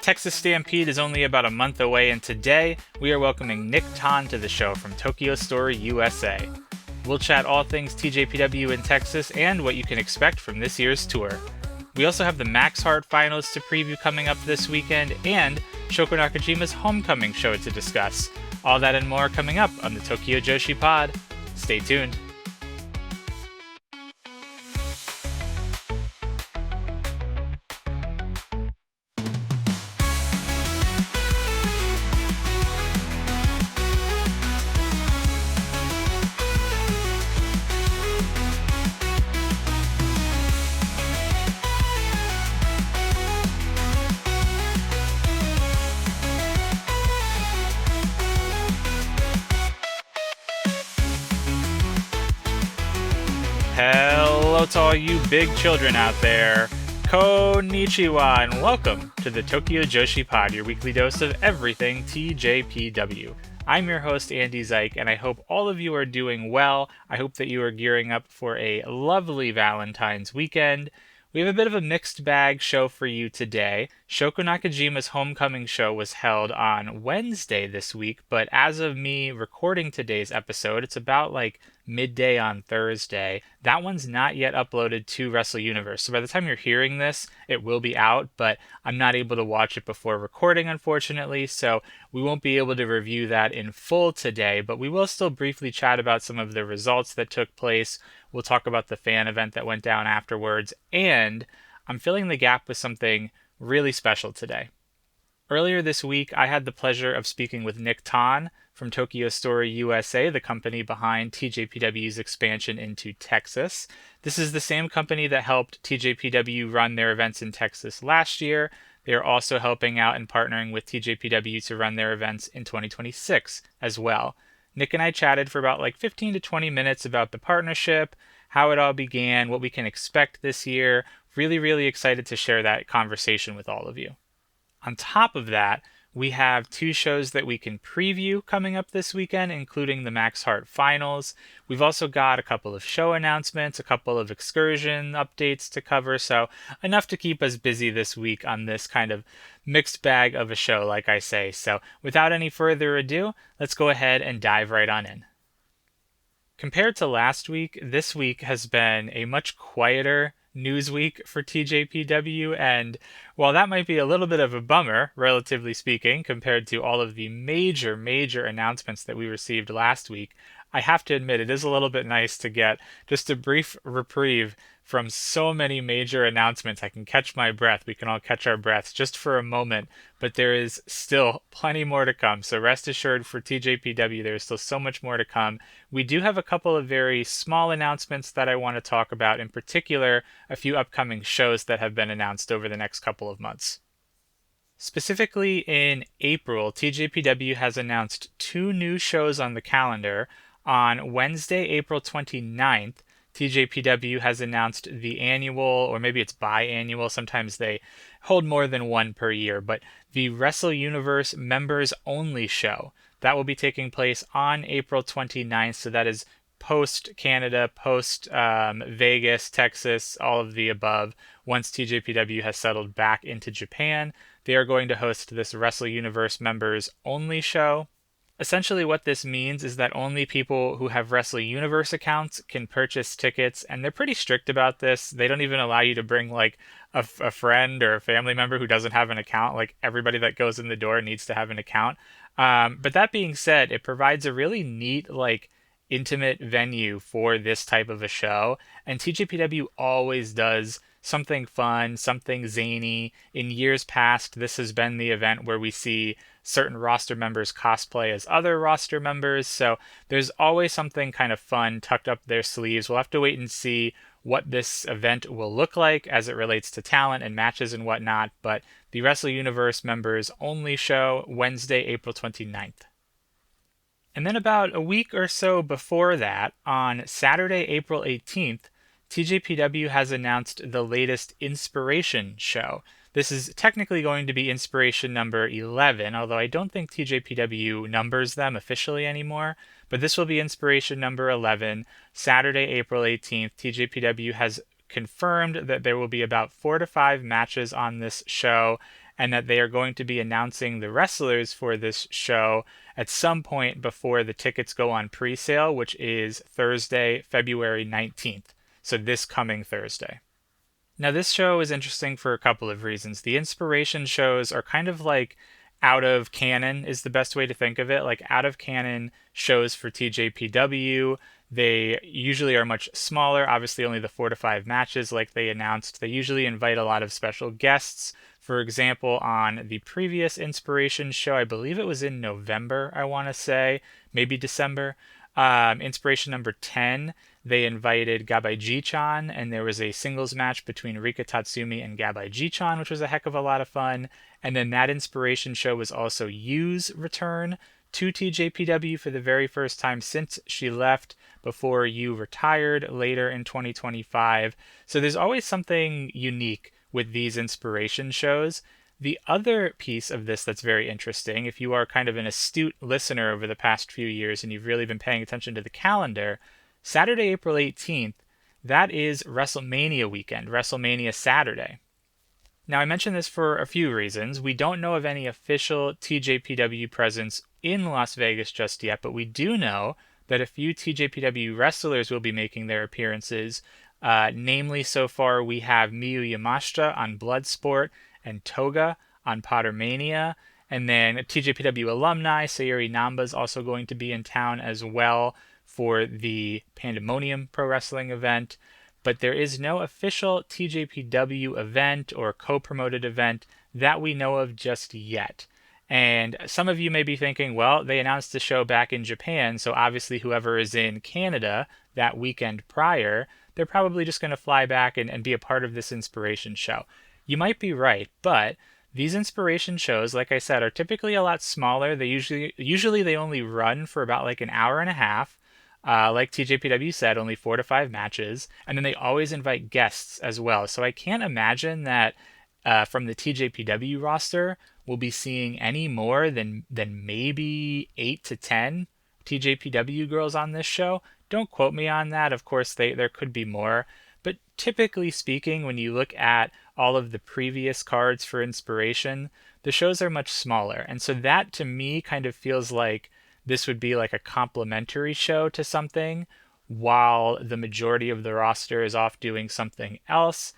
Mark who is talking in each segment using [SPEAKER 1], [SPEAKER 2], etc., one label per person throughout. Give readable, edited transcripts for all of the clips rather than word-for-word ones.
[SPEAKER 1] Texas Stampede is only about a month away, and today we are welcoming Nick Tan to the show from Tokyo Story USA. We'll chat all things TJPW in Texas and what you can expect from this year's tour. We also have the Max Heart finals to preview coming up this weekend, and Shoko Nakajima's homecoming show to discuss. All that and more coming up on the Tokyo Joshi Pod. Stay tuned. Hello to all you big children out there. Konnichiwa and welcome to the Tokyo Joshi Pod, your weekly dose of everything TJPW. I'm your host, Andy Zyke, and I hope all of you are doing well. I hope that you are gearing up for a lovely Valentine's weekend. We have a bit of a mixed bag show for you today. Shoko Nakajima's homecoming show was held on Wednesday this week, but as of me recording today's episode, it's about midday on Thursday. That one's not yet uploaded to Wrestle Universe, so by the time you're hearing this, it will be out, but I'm not able to watch it before recording, unfortunately, so we won't be able to review that in full today, but we will still briefly chat about some of the results that took place. We'll talk about the fan event that went down afterwards, and I'm filling the gap with something really special today. Earlier this week, I had the pleasure of speaking with Nick Tan from Tokyo Story USA, the company behind TJPW's expansion into Texas. This is the same company that helped TJPW run their events in Texas last year. They are also helping out and partnering with TJPW to run their events in 2026 as well. Nick and I chatted for about 15 to 20 minutes about the partnership, how it all began, what we can expect this year. Really, really excited to share that conversation with all of you. On top of that, we have two shows that we can preview coming up this weekend, including the Max Heart Finals. We've also got a couple of show announcements, a couple of excursion updates to cover, so enough to keep us busy this week on this kind of mixed bag of a show, like I say. So without any further ado, let's go ahead and dive right on in. Compared to last week, this week has been a much quieter news week for TJPW, and while that might be a little bit of a bummer, relatively speaking, compared to all of the major announcements that we received last week, I have to admit it is a little bit nice to get just a brief reprieve from so many major announcements. I can catch my breath. We can all catch our breaths just for a moment, but there is still plenty more to come. So rest assured for TJPW, there is still so much more to come. We do have a couple of very small announcements that I want to talk about, in particular, a few upcoming shows that have been announced over the next couple of months. Specifically in April, TJPW has announced two new shows on the calendar. On Wednesday, April 29th, TJPW has announced the annual, or maybe it's biannual, sometimes they hold more than one per year, but the Wrestle Universe Members Only show. That will be taking place on April 29th, so that is post-Canada, post-Vegas, Texas, all of the above. Once TJPW has settled back into Japan, they are going to host this Wrestle Universe Members Only show. Essentially what this means is that only people who have Wrestle Universe accounts can purchase tickets, and they're pretty strict about this. They don't even allow you to bring a friend or a family member who doesn't have an account. Everybody that goes in the door needs to have an account. But that being said, it provides a really neat intimate venue for this type of a show, and TJPW always does something fun, something zany. In years past, this has been the event where we see certain roster members cosplay as other roster members, so there's always something kind of fun tucked up their sleeves. We'll have to wait and see what this event will look like as it relates to talent and matches and whatnot, but the Wrestle Universe Members Only show, Wednesday, April 29th. And then about a week or so before that, on Saturday, April 18th, TJPW has announced the latest Inspiration show. This is technically going to be Inspiration number 11, although I don't think TJPW numbers them officially anymore. But this will be Inspiration number 11, Saturday, April 18th. TJPW has confirmed that there will be about 4 to 5 matches on this show, and that they are going to be announcing the wrestlers for this show at some point before the tickets go on pre-sale, which is Thursday, February 19th. So this coming Thursday. Now, this show is interesting for a couple of reasons. The inspiration shows are kind of like out of canon, is the best way to think of it. Like out of canon shows for TJPW. They usually are much smaller, obviously, only the 4 to 5 matches, like they announced. They usually invite a lot of special guests. For example, on the previous inspiration show, I believe it was in November, I want to say, maybe December. Inspiration number 10, they invited Gabai-G-chan, and there was a singles match between Rika Tatsumi and Gabai-G-chan, which was a heck of a lot of fun. And then that inspiration show was also Yu's return to TJPW for the very first time since she left before Yu retired later in 2025. So there's always something unique with these inspiration shows. The other piece of this that's very interesting, if you are kind of an astute listener over the past few years and you've really been paying attention to the calendar, Saturday, April 18th, that is WrestleMania weekend, WrestleMania Saturday. Now, I mention this for a few reasons. We don't know of any official TJPW presence in Las Vegas just yet, but we do know that a few TJPW wrestlers will be making their appearances. Namely, so far, we have Miyu Yamashita on Bloodsport and Toga on Pottermania. And then TJPW alumni, Sayuri Namba is also going to be in town as well for the Pandemonium Pro Wrestling event. But there is no official TJPW event or co-promoted event that we know of just yet. And some of you may be thinking, well, they announced the show back in Japan, so obviously whoever is in Canada that weekend prior, they're probably just going to fly back and be a part of this inspiration show. You might be right, but these inspiration shows, like I said, are typically a lot smaller. They usually they only run for about like an hour and a half. Like TJPW said, only 4 to 5 matches, and then they always invite guests as well. So I can't imagine that from the TJPW roster, we'll be seeing any more than maybe 8 to 10 TJPW girls on this show. Don't quote me on that. Of course, there could be more. But typically speaking, when you look at all of the previous cards for inspiration, the shows are much smaller. And so that to me kind of feels like this would be like a complimentary show to something while the majority of the roster is off doing something else.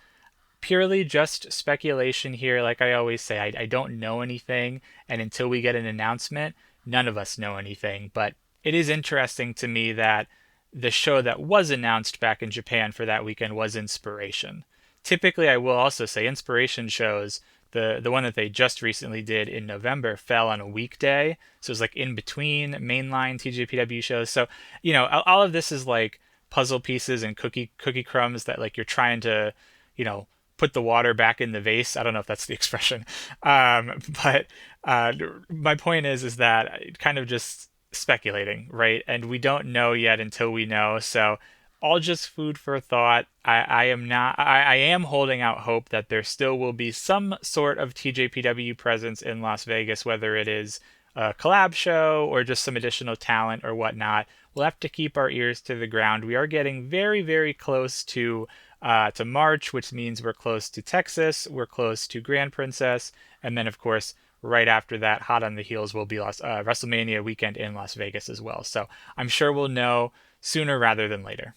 [SPEAKER 1] Purely just speculation here. Like I always say, I don't know anything. And until we get an announcement, none of us know anything. But it is interesting to me that the show that was announced back in Japan for that weekend was Inspiration. Typically, I will also say Inspiration shows, the one that they just recently did in November, fell on a weekday. So it's like in between mainline TJPW shows. So, you know, all of this is like puzzle pieces and cookie crumbs that like you're trying to, you know, put the water back in the vase. I don't know if that's the expression. But my point is that kind of just speculating, right? And we don't know yet until we know. So all just food for thought. I am holding out hope that there still will be some sort of TJPW presence in Las Vegas, whether it is a collab show or just some additional talent or whatnot. We'll have to keep our ears to the ground. We are getting very, very close to March, which means we're close to Texas, we're close to Grand Princess, and then of course right after that, hot on the heels, will be WrestleMania weekend in Las Vegas as well. So I'm sure we'll know sooner rather than later.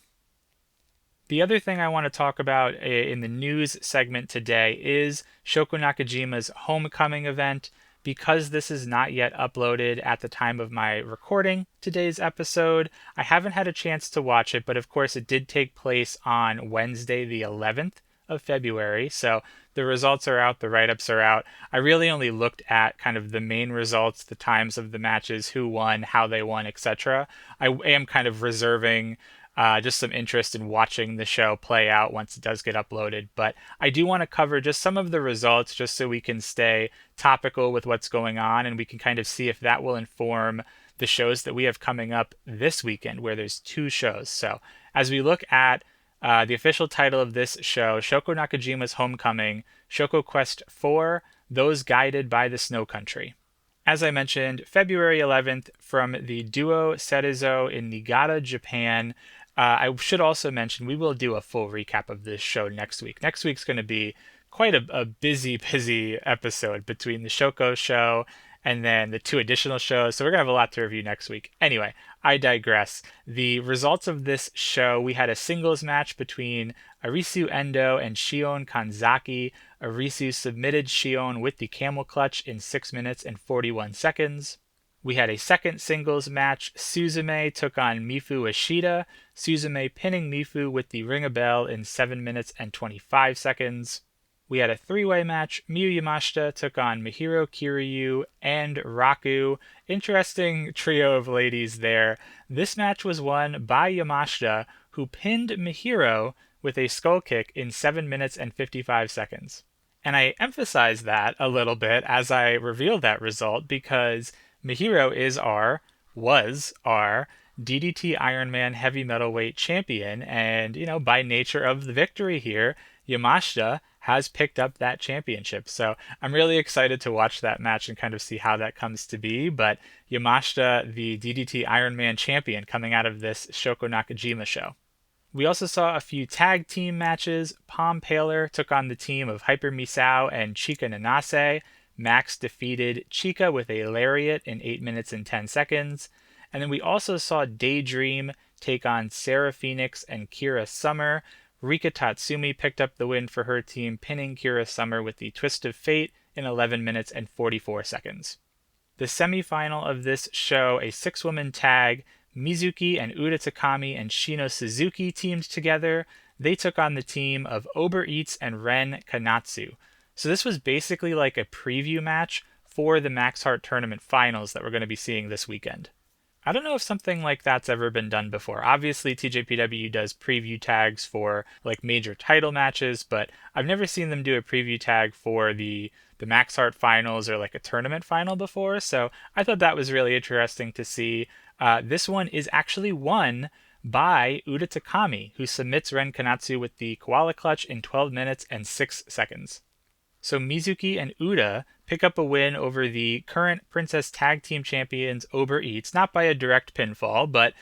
[SPEAKER 1] The other thing I want to talk about in the news segment today is Shoko Nakajima's homecoming event. Because this is not yet uploaded at the time of my recording today's episode, I haven't had a chance to watch it, but of course it did take place on Wednesday the 11th of February, so the results are out, the write-ups are out. I really only looked at kind of the main results, the times of the matches, who won, how they won, etc. I am kind of reserving just some interest in watching the show play out once it does get uploaded. But I do want to cover just some of the results just so we can stay topical with what's going on and we can kind of see if that will inform the shows that we have coming up this weekend, where there's 2 shows. So as we look at the official title of this show, Shoko Nakajima's Homecoming, Shoko Quest 4, Those Guided by the Snow Country. As I mentioned, February 11th from the Duo Serizo in Niigata, Japan. I should also mention we will do a full recap of this show next week. Next week's going to be quite a busy episode between the Shoko show and then the two additional shows. So we're going to have a lot to review next week. Anyway, I digress. The results of this show, we had a singles match between Arisu Endo and Shion Kanzaki. Arisu submitted Shion with the camel clutch in 6 minutes and 41 seconds. We had a second singles match. Suzume took on Mifu Ishida. Suzume pinning Mifu with the ring a bell in 7 minutes and 25 seconds. We had a three-way match. Miyu Yamashita took on Mihiro Kiryu and Raku. Interesting trio of ladies there. This match was won by Yamashita, who pinned Mihiro with a skull kick in 7 minutes and 55 seconds. And I emphasize that a little bit as I reveal that result because Mihiro was our DDT Ironman heavy metalweight champion, and by nature of the victory here, Yamashita has picked up that championship. So I'm really excited to watch that match and kind of see how that comes to be. But Yamashita, the DDT Ironman champion, coming out of this Shoko Nakajima show. We also saw a few tag team matches. Pom Paler took on the team of Hyper Misao and Chika Nanase. Max defeated Chika with a lariat in 8 minutes and 10 seconds. And then we also saw Daydream take on Sarah Phoenix and Kira Summer. Rika Tatsumi picked up the win for her team, pinning Kira Summer with the Twist of Fate in 11 minutes and 44 seconds. The semifinal of this show, a 6-woman tag, Mizuki and Uda Takami and Shino Suzuki teamed together. They took on the team of Uber Eats and Ren Kanatsu. So this was basically like a preview match for the Max Heart Tournament finals that we're going to be seeing this weekend. I don't know if something like that's ever been done before. Obviously, TJPW does preview tags for like major title matches, but I've never seen them do a preview tag for the Max Heart finals or like a tournament final before. So I thought that was really interesting to see. This one is actually won by Uda Takami, who submits Ren Kanatsu with the Koala Clutch in 12 minutes and 6 seconds. So Mizuki and Uda pick up a win over the current Princess Tag Team Champions Uber Eats, not by a direct pinfall, but,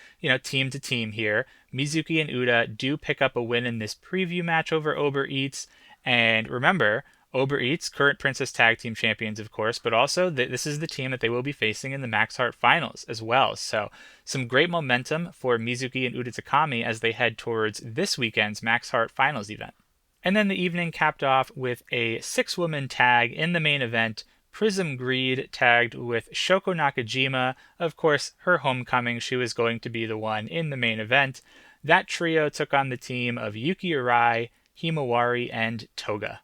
[SPEAKER 1] team to team here. Mizuki and Uda do pick up a win in this preview match over Uber Eats. And remember, Uber Eats, current Princess Tag Team Champions, of course, but also this is the team that they will be facing in the Max Heart Finals as well. So some great momentum for Mizuki and Uda Takami as they head towards this weekend's Max Heart Finals event. And then the evening capped off with a 6-woman tag in the main event. Prism Greed tagged with Shoko Nakajima. Of course, her homecoming, she was going to be the one in the main event. That trio took on the team of Yuki Arai, Himawari, and Toga.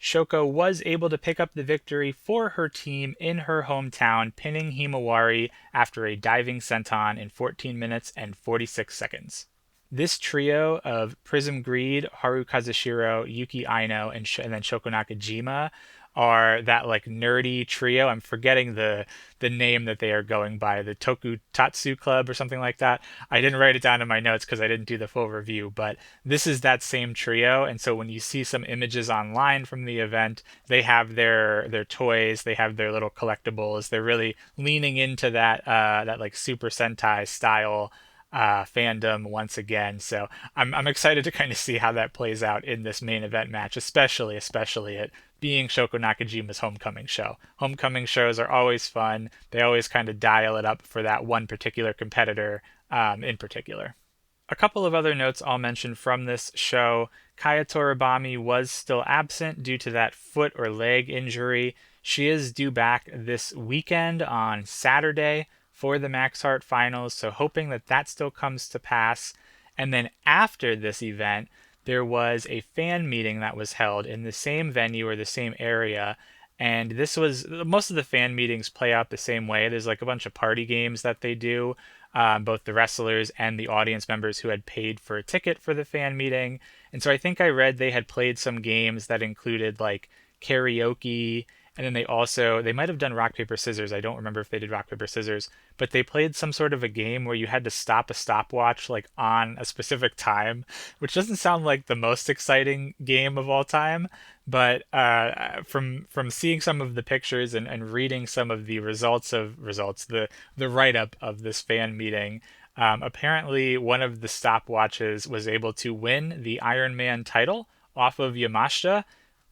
[SPEAKER 1] Shoko was able to pick up the victory for her team in her hometown, pinning Himawari after a diving senton in 14 minutes and 46 seconds. This trio of Prism Greed, Haru Kazushiro, Yuki Aino, and then Shoko Nakajima are that like nerdy trio. I'm forgetting the name that they are going by, the Toku Tatsu Club or something like that. I didn't write it down in my notes because I didn't do the full review, but this is that same trio. And so when you see some images online from the event, they have their toys, they have their little collectibles. They're really leaning into that like Super Sentai style fandom once again. So I'm excited to kind of see how that plays out in this main event match, especially it being Shoko Nakajima's homecoming show. Homecoming shows are always fun. They always kind of dial it up for that one particular competitor in particular. A couple of other notes I'll mention from this show. Kaya Toribami was still absent due to that foot or leg injury. She is due back this weekend on Saturday for the Max Heart Finals, so hoping that still comes to pass. And then after this event, there was a fan meeting that was held in the same venue or the same area. And this was, most of the fan meetings play out the same way. There's like a bunch of party games that they do, both the wrestlers and the audience members who had paid for a ticket for the fan meeting. And so I think I read they had played some games that included like karaoke. And then they might have done rock, paper, scissors. I don't remember if they did rock, paper, scissors, but they played some sort of a game where you had to stop a stopwatch like on a specific time, which doesn't sound like the most exciting game of all time. But from seeing some of the pictures and reading some of the the write-up of this fan meeting, apparently one of the stopwatches was able to win the Iron Man title off of Yamashita.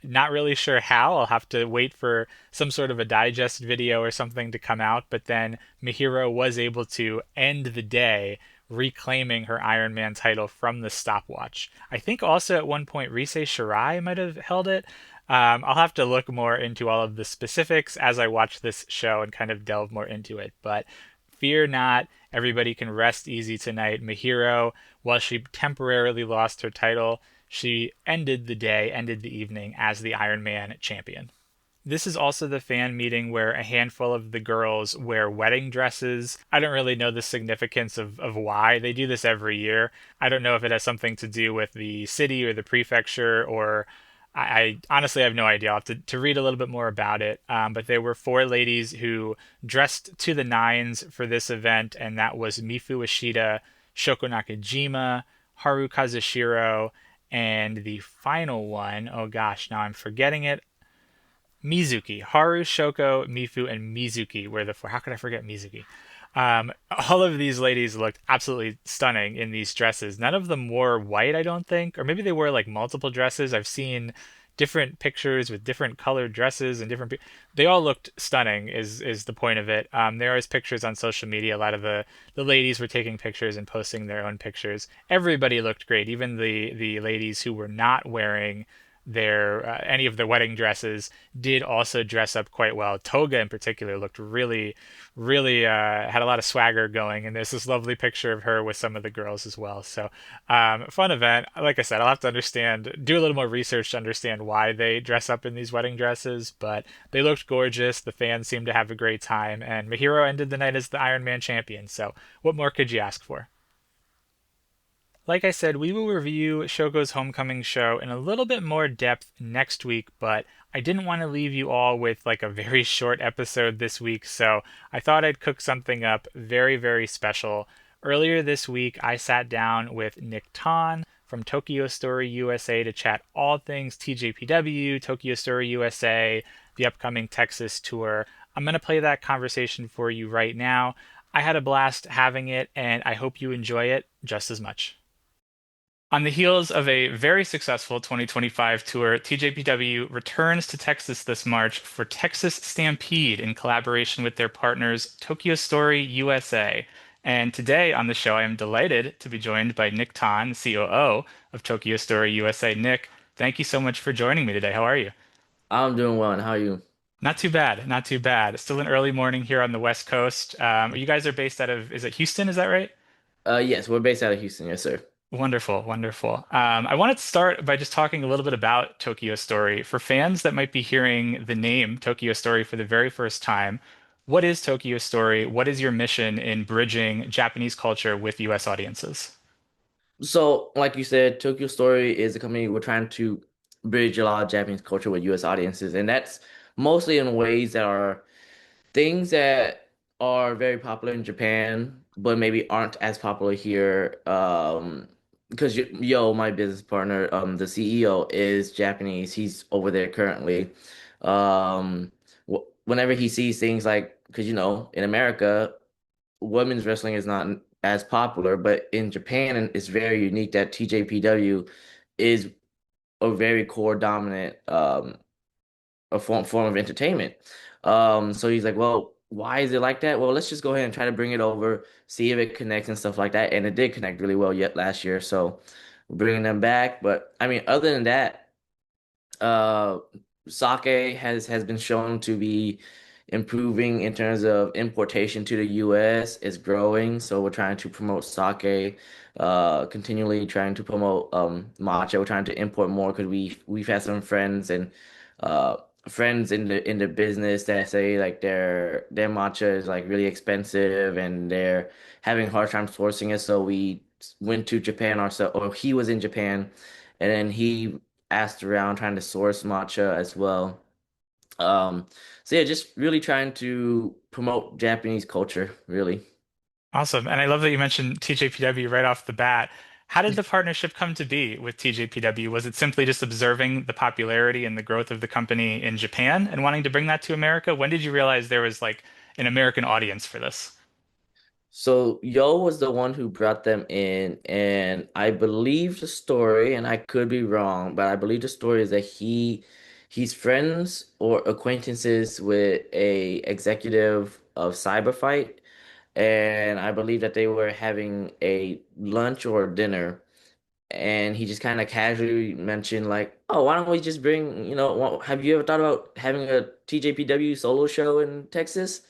[SPEAKER 1] Not really sure how. I'll have to wait for some sort of a digest video or something to come out. But then Mihiro was able to end the day reclaiming her Iron Man title from the stopwatch. I think also at one point Rise Shirai might have held it. I'll have to look more into all of the specifics as I watch this show and kind of delve more into it. But fear not, everybody can rest easy tonight. Mihiro, while she temporarily lost her title, she ended the day, ended the evening as the Iron Man champion. This is also the fan meeting where a handful of the girls wear wedding dresses. I don't really know the significance of why they do this every year. I don't know if it has something to do with the city or the prefecture, or I honestly have no idea. I'll have to read a little bit more about it. But there were four ladies who dressed to the nines for this event, and that was Mifu Ishida, Shoko Nakajima, Haru Kazushiro, and the final one, oh gosh, now I'm forgetting it. Mizuki, Haru, Shoko, Mifu, and Mizuki were the four. How could I forget Mizuki? All of these ladies looked absolutely stunning in these dresses. None of them wore white, I don't think, or maybe they wore like multiple dresses. I've seen different pictures with different colored dresses and different. They all looked stunning. Is the point of it? There is pictures on social media. A lot of the ladies were taking pictures and posting their own pictures. Everybody looked great. Even the ladies who were not wearing their any of their wedding dresses did also dress up quite well. Toga in particular looked really had a lot of swagger going, and there's this lovely picture of her with some of the girls as well. So fun event. Like I said, I'll have to do a little more research to understand why they dress up in these wedding dresses, but they looked gorgeous. The fans seemed to have a great time, and Mahiro ended the night as the Iron Man champion. So what more could you ask for? Like I said, we will review Shogo's Homecoming show in a little bit more depth next week, but I didn't want to leave you all with like a very short episode this week, so I thought I'd cook something up very special. Earlier this week, I sat down with Nick Tan from Tokyo Story USA to chat all things TJPW, Tokyo Story USA, the upcoming Texas tour. I'm going to play that conversation for you right now. I had a blast having it, and I hope you enjoy it just as much. On the heels of a very successful 2025 tour, TJPW returns to Texas this March for Texas Stampede in collaboration with their partners Tokyo Story USA. And today on the show, I am delighted to be joined by Nick Tan, COO of Tokyo Story USA. Nick, thank you so much for joining me today. How are you?
[SPEAKER 2] I'm doing well, and how are you?
[SPEAKER 1] Not too bad, not too bad. Still an early morning here on the West Coast. You guys are based out of, is it Houston? Is that right?
[SPEAKER 2] Yes, we're based out of Houston, yes, sir.
[SPEAKER 1] Wonderful, wonderful. I wanted to start by just talking a little bit about Tokyo Story. For fans that might be hearing the name Tokyo Story for the very first time, what is Tokyo Story? What is your mission in bridging Japanese culture with US audiences?
[SPEAKER 2] So, like you said, Tokyo Story is a company we're trying to bridge a lot of Japanese culture with U.S. audiences, and that's mostly in ways that are things that are very popular in Japan, but maybe aren't as popular here. Because Yo, my business partner, the CEO is Japanese. He's over there currently. Whenever he sees things like, because in America, women's wrestling is not as popular, but in Japan, and it's very unique that TJPW is a very core dominant a form of entertainment. So he's like, well, why is it like that? Well, let's just go ahead and try to bring it over, see if it connects and stuff like that. And it did connect really well yet last year. So we're bringing them back. But I mean, other than that, uh, sake has been shown to be improving in terms of importation to the US. It's growing, so we're trying to promote sake, continually trying to promote matcha. We're trying to import more because we've had some friends and uh friends in the business that say like their matcha is like really expensive and they're having a hard time sourcing it. So we went to Japan ourselves, or he was in Japan, and then he asked around trying to source matcha as well. Um, so yeah, just really trying to promote Japanese culture, really.
[SPEAKER 1] Awesome. And I love that you mentioned TJPW right off the bat. How did the partnership come to be with TJPW? Was it simply just observing the popularity and the growth of the company in Japan and wanting to bring that to America? When did you realize there was like an American audience for this?
[SPEAKER 2] So Yo was the one who brought them in, and I believe the story, and I could be wrong, but I believe the story is that he he's friends or acquaintances with a executive of Cyberfight, and I believe that they were having a lunch or dinner, and he just kind of casually mentioned like, "Oh, why don't we just bring, have you ever thought about having a TJPW solo show in Texas?"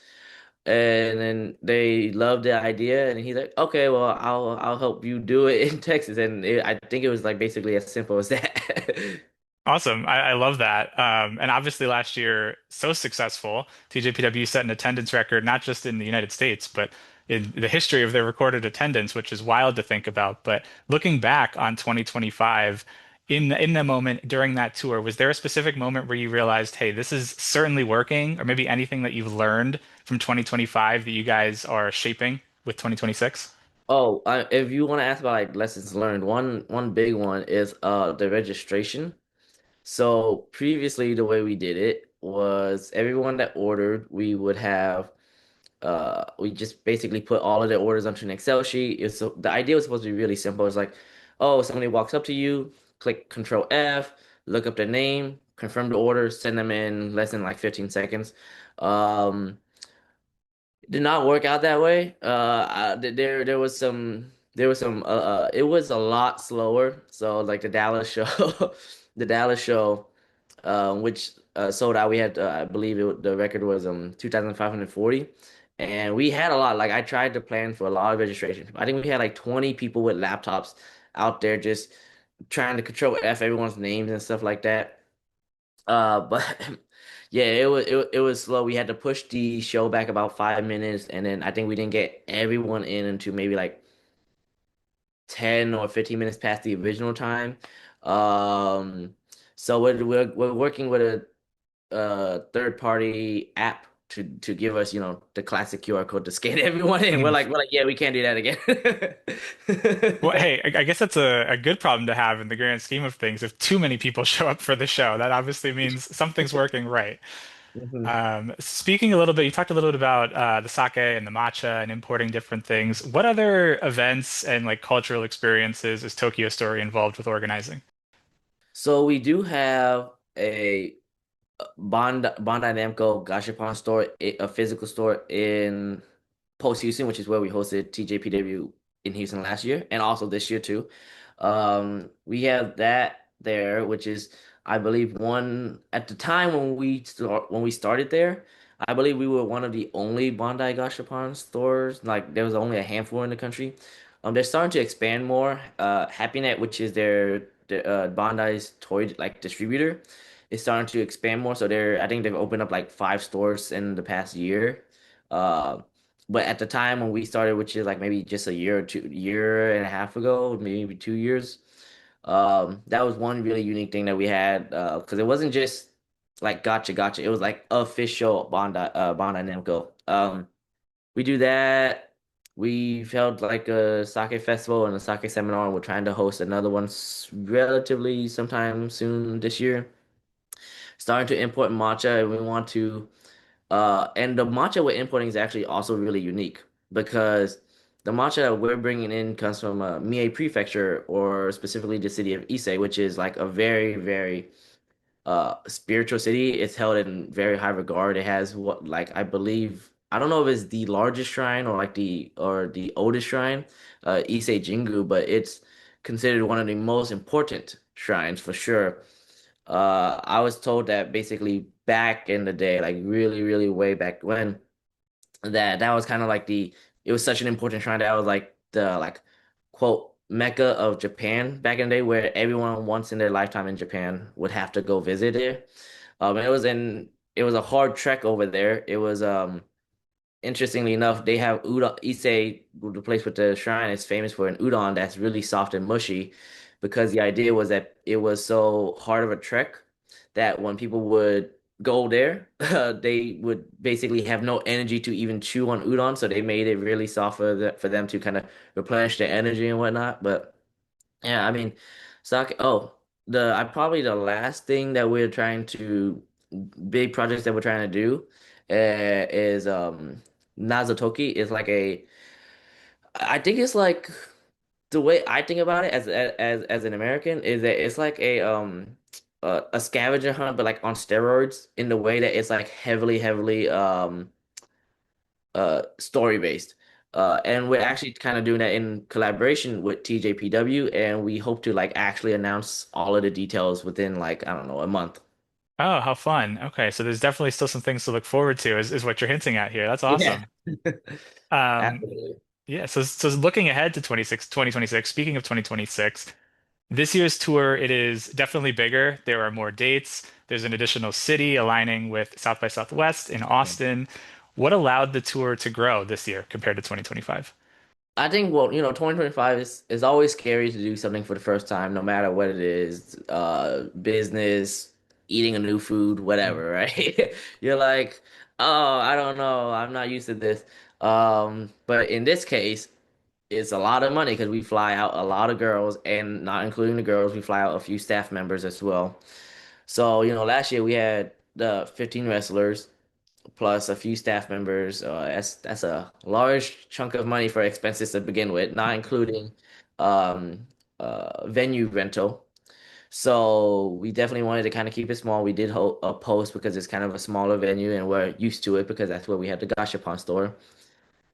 [SPEAKER 2] And then they loved the idea, and he's like, "Okay, well, I'll help you do it in Texas." And I think it was like basically as simple as that.
[SPEAKER 1] Awesome. I love that. And obviously last year, so successful. TJPW set an attendance record, not just in the United States, but in the history of their recorded attendance, which is wild to think about. But looking back on 2025, in the moment during that tour, was there a specific moment where you realized, hey, this is certainly working, or maybe anything that you've learned from 2025 that you guys are shaping with 2026?
[SPEAKER 2] Oh, if you want to ask about like lessons learned, one big one is the registration. So previously, the way we did it was everyone that ordered, we would have we just basically put all of their orders onto an Excel sheet. So the idea was supposed to be really simple. It's like, oh, somebody walks up to you, click Control F, look up their name, confirm the order, send them in less than like 15 seconds. Um, did not work out that way. There was some it was a lot slower. So like the Dallas show, the Dallas show, which sold out. We had I believe the record was 2,540, and we had a lot. Like I tried to plan for a lot of registration. I think we had like 20 people with laptops out there just trying to control F everyone's names and stuff like that. But yeah, it was slow. We had to push the show back about 5 minutes, and then I think we didn't get everyone in until maybe like 10 or 15 minutes past the original time. Um, so we're working with a third party app to give us, the classic QR code to scan everyone in. We're like, yeah, we can't do that
[SPEAKER 1] Well,
[SPEAKER 2] again.
[SPEAKER 1] hey, I guess that's a good problem to have in the grand scheme of things. If too many people show up for the show, that obviously means something's working right.
[SPEAKER 2] Mhm.
[SPEAKER 1] Speaking a little bit, you talked a little bit about the sake and the matcha and importing different things. What other events and like cultural experiences is Tokyo Story involved with organizing?
[SPEAKER 2] So we do have a Bandai Namco Gashapon store, a physical store in Post Houston, which is where we hosted TJPW in Houston last year, and also this year too. We have that there, which is, I believe, one at the time when we started there. I believe we were one of the only Bandai Gashapon stores. Like there was only a handful in the country. They're starting to expand more. HappyNet, which is their Bandai's toy like distributor, is starting to expand more. So I think they've opened up like 5 stores in the past year. Uh, but at the time when we started, which is like maybe just a year or two, year and a half ago, maybe 2 years, that was one really unique thing that we had because it wasn't just like gotcha. It was like official Bandai Namco. We do that. We've held like a sake festival and a sake seminar, and we're trying to host another one relatively sometime soon this year. Starting to import matcha, and we want to and the matcha we're importing is actually also really unique because the matcha that we're bringing in comes from Mie Prefecture, or specifically the city of Ise, which is like a very, very spiritual city. It's held in very high regard. It has what, like, I believe, I don't know if it's the largest shrine or like the oldest shrine, Ise Jingu, but it's considered one of the most important shrines for sure. I was told that basically back in the day, like really, really way back when, that was kind of like it was such an important shrine that was like the like quote Mecca of Japan back in the day, where everyone once in their lifetime in Japan would have to go visit it. And it was a hard trek over there. It was interestingly enough, they have udon. Ise, the place with the shrine, is famous for an udon that's really soft and mushy, because the idea was that it was so hard of a trek that when people would go there, they would basically have no energy to even chew on udon. So they made it really soft for them to kind of replenish their energy and whatnot. But yeah, I mean, sake. Oh, probably the last thing that we're trying to big projects that we're trying to do is Nazotoki is like I think it's like, the way I think about it as an American is that it's like a scavenger hunt, but like on steroids in the way that it's like heavily story based. And we're actually kind of doing that in collaboration with TJPW, and we hope to like actually announce all of the details within like I don't know a month.
[SPEAKER 1] Oh, how fun. Okay, so there's definitely still some things to look forward to, is what you're hinting at here. That's
[SPEAKER 2] Yeah,
[SPEAKER 1] awesome. Um,
[SPEAKER 2] absolutely.
[SPEAKER 1] yeah, so looking ahead to 2026. Speaking of 2026, this year's tour, it is definitely bigger. There are more dates. There's an additional city aligning with South by Southwest in Austin. What allowed the tour to grow this year compared to 2025?
[SPEAKER 2] I think, well, 2025 is always scary to do something for the first time, no matter what it is, business, eating a new food, whatever, right? You're like, oh, I don't know, I'm not used to this. But in this case, it's a lot of money because we fly out a lot of girls, and not including the girls, we fly out a few staff members as well. So, last year we had the 15 wrestlers plus a few staff members. That's a large chunk of money for expenses to begin with, not including um, venue rental. So we definitely wanted to kind of keep it small. We did hold a post because it's kind of a smaller venue and we're used to it because that's where we had the Gashapon store.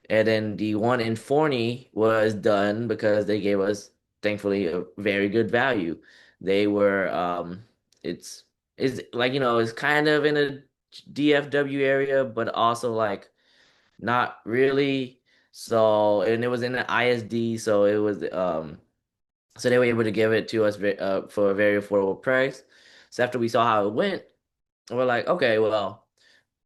[SPEAKER 2] And then the one in Forney was done because they gave us, thankfully, a very good value. They were, it's, it's like, it's kind of in a DFW area, but also like not really. So, and it was in the ISD, so it was, so they were able to give it to us for a very affordable price. So after we saw how it went, we're like, okay, well.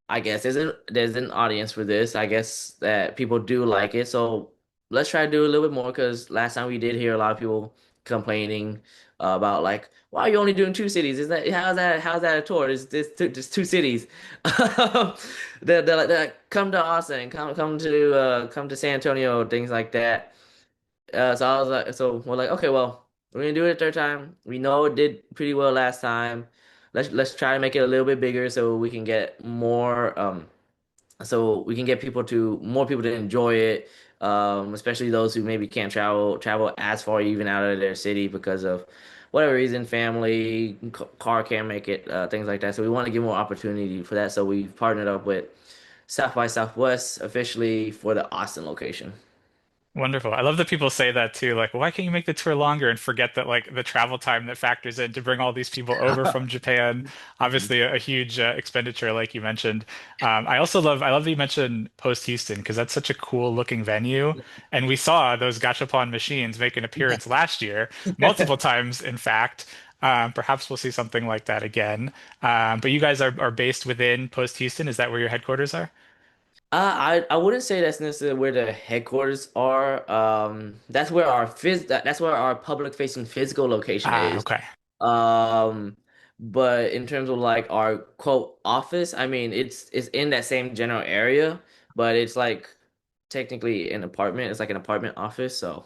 [SPEAKER 2] I guess there's an audience for this. I guess that people do like it. So let's try to do a little bit more because last time we did hear a lot of people complaining about like, why are you only doing two cities? Is that how's that a tour? It's just two cities. They're like, come to Austin, come to San Antonio, things like that. So I was like, so we're like, okay, well, we're gonna do it a third time. We know it did pretty well last time. Let's try to make it a little bit bigger so we can get so we can get more people to enjoy it. Especially those who maybe can't travel as far even out of their city because of whatever reason, family, car can't make it, things like that. So we want to give more opportunity for that. So we've partnered up with South by Southwest officially for the Austin location.
[SPEAKER 1] Wonderful. I love that people say that too. Like, why can't you make the tour longer and forget that like the travel time that factors in to bring all these people over from Japan? Obviously, a huge expenditure, like you mentioned. I love that you mentioned Post Houston because that's such a cool looking venue. And we saw those gachapon machines make an appearance last year, multiple times, in fact. Perhaps we'll see something like that again. But you guys are based within Post Houston. Is that where your headquarters are?
[SPEAKER 2] I wouldn't say that's necessarily where the headquarters are. That's where our public facing physical location
[SPEAKER 1] Ah,
[SPEAKER 2] is.
[SPEAKER 1] okay.
[SPEAKER 2] Um, but in terms of like our quote office, I mean it's in that same general area, but it's like technically an apartment. It's like an apartment office, so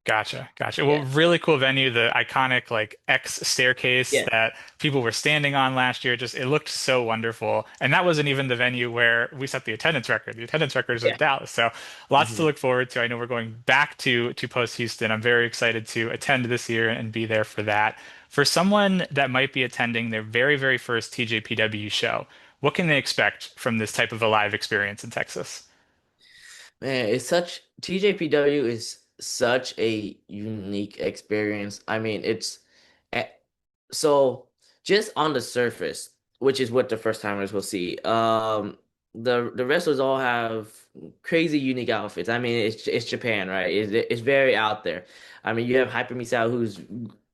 [SPEAKER 1] Gotcha, gotcha. Well,
[SPEAKER 2] yeah.
[SPEAKER 1] really cool venue. The iconic like X staircase
[SPEAKER 2] Yeah.
[SPEAKER 1] that people were standing on last year. Just it looked so wonderful. And that wasn't even the venue where we set the attendance record. The attendance record is in
[SPEAKER 2] Yeah.
[SPEAKER 1] Dallas. So lots to
[SPEAKER 2] Mhm.
[SPEAKER 1] look forward to. I know we're going back to Post Houston. I'm very excited to attend this year and be there for that. For someone that might be attending their very first TJPW show, what can they expect from this type of a live experience in Texas?
[SPEAKER 2] Man, TJPW is such a unique experience. I mean, eh, so just on the surface, which is what the first timers will see. The wrestlers all have crazy unique outfits. I mean, it's Japan, right? It's very out there. I mean, you have Hyper Misao, who's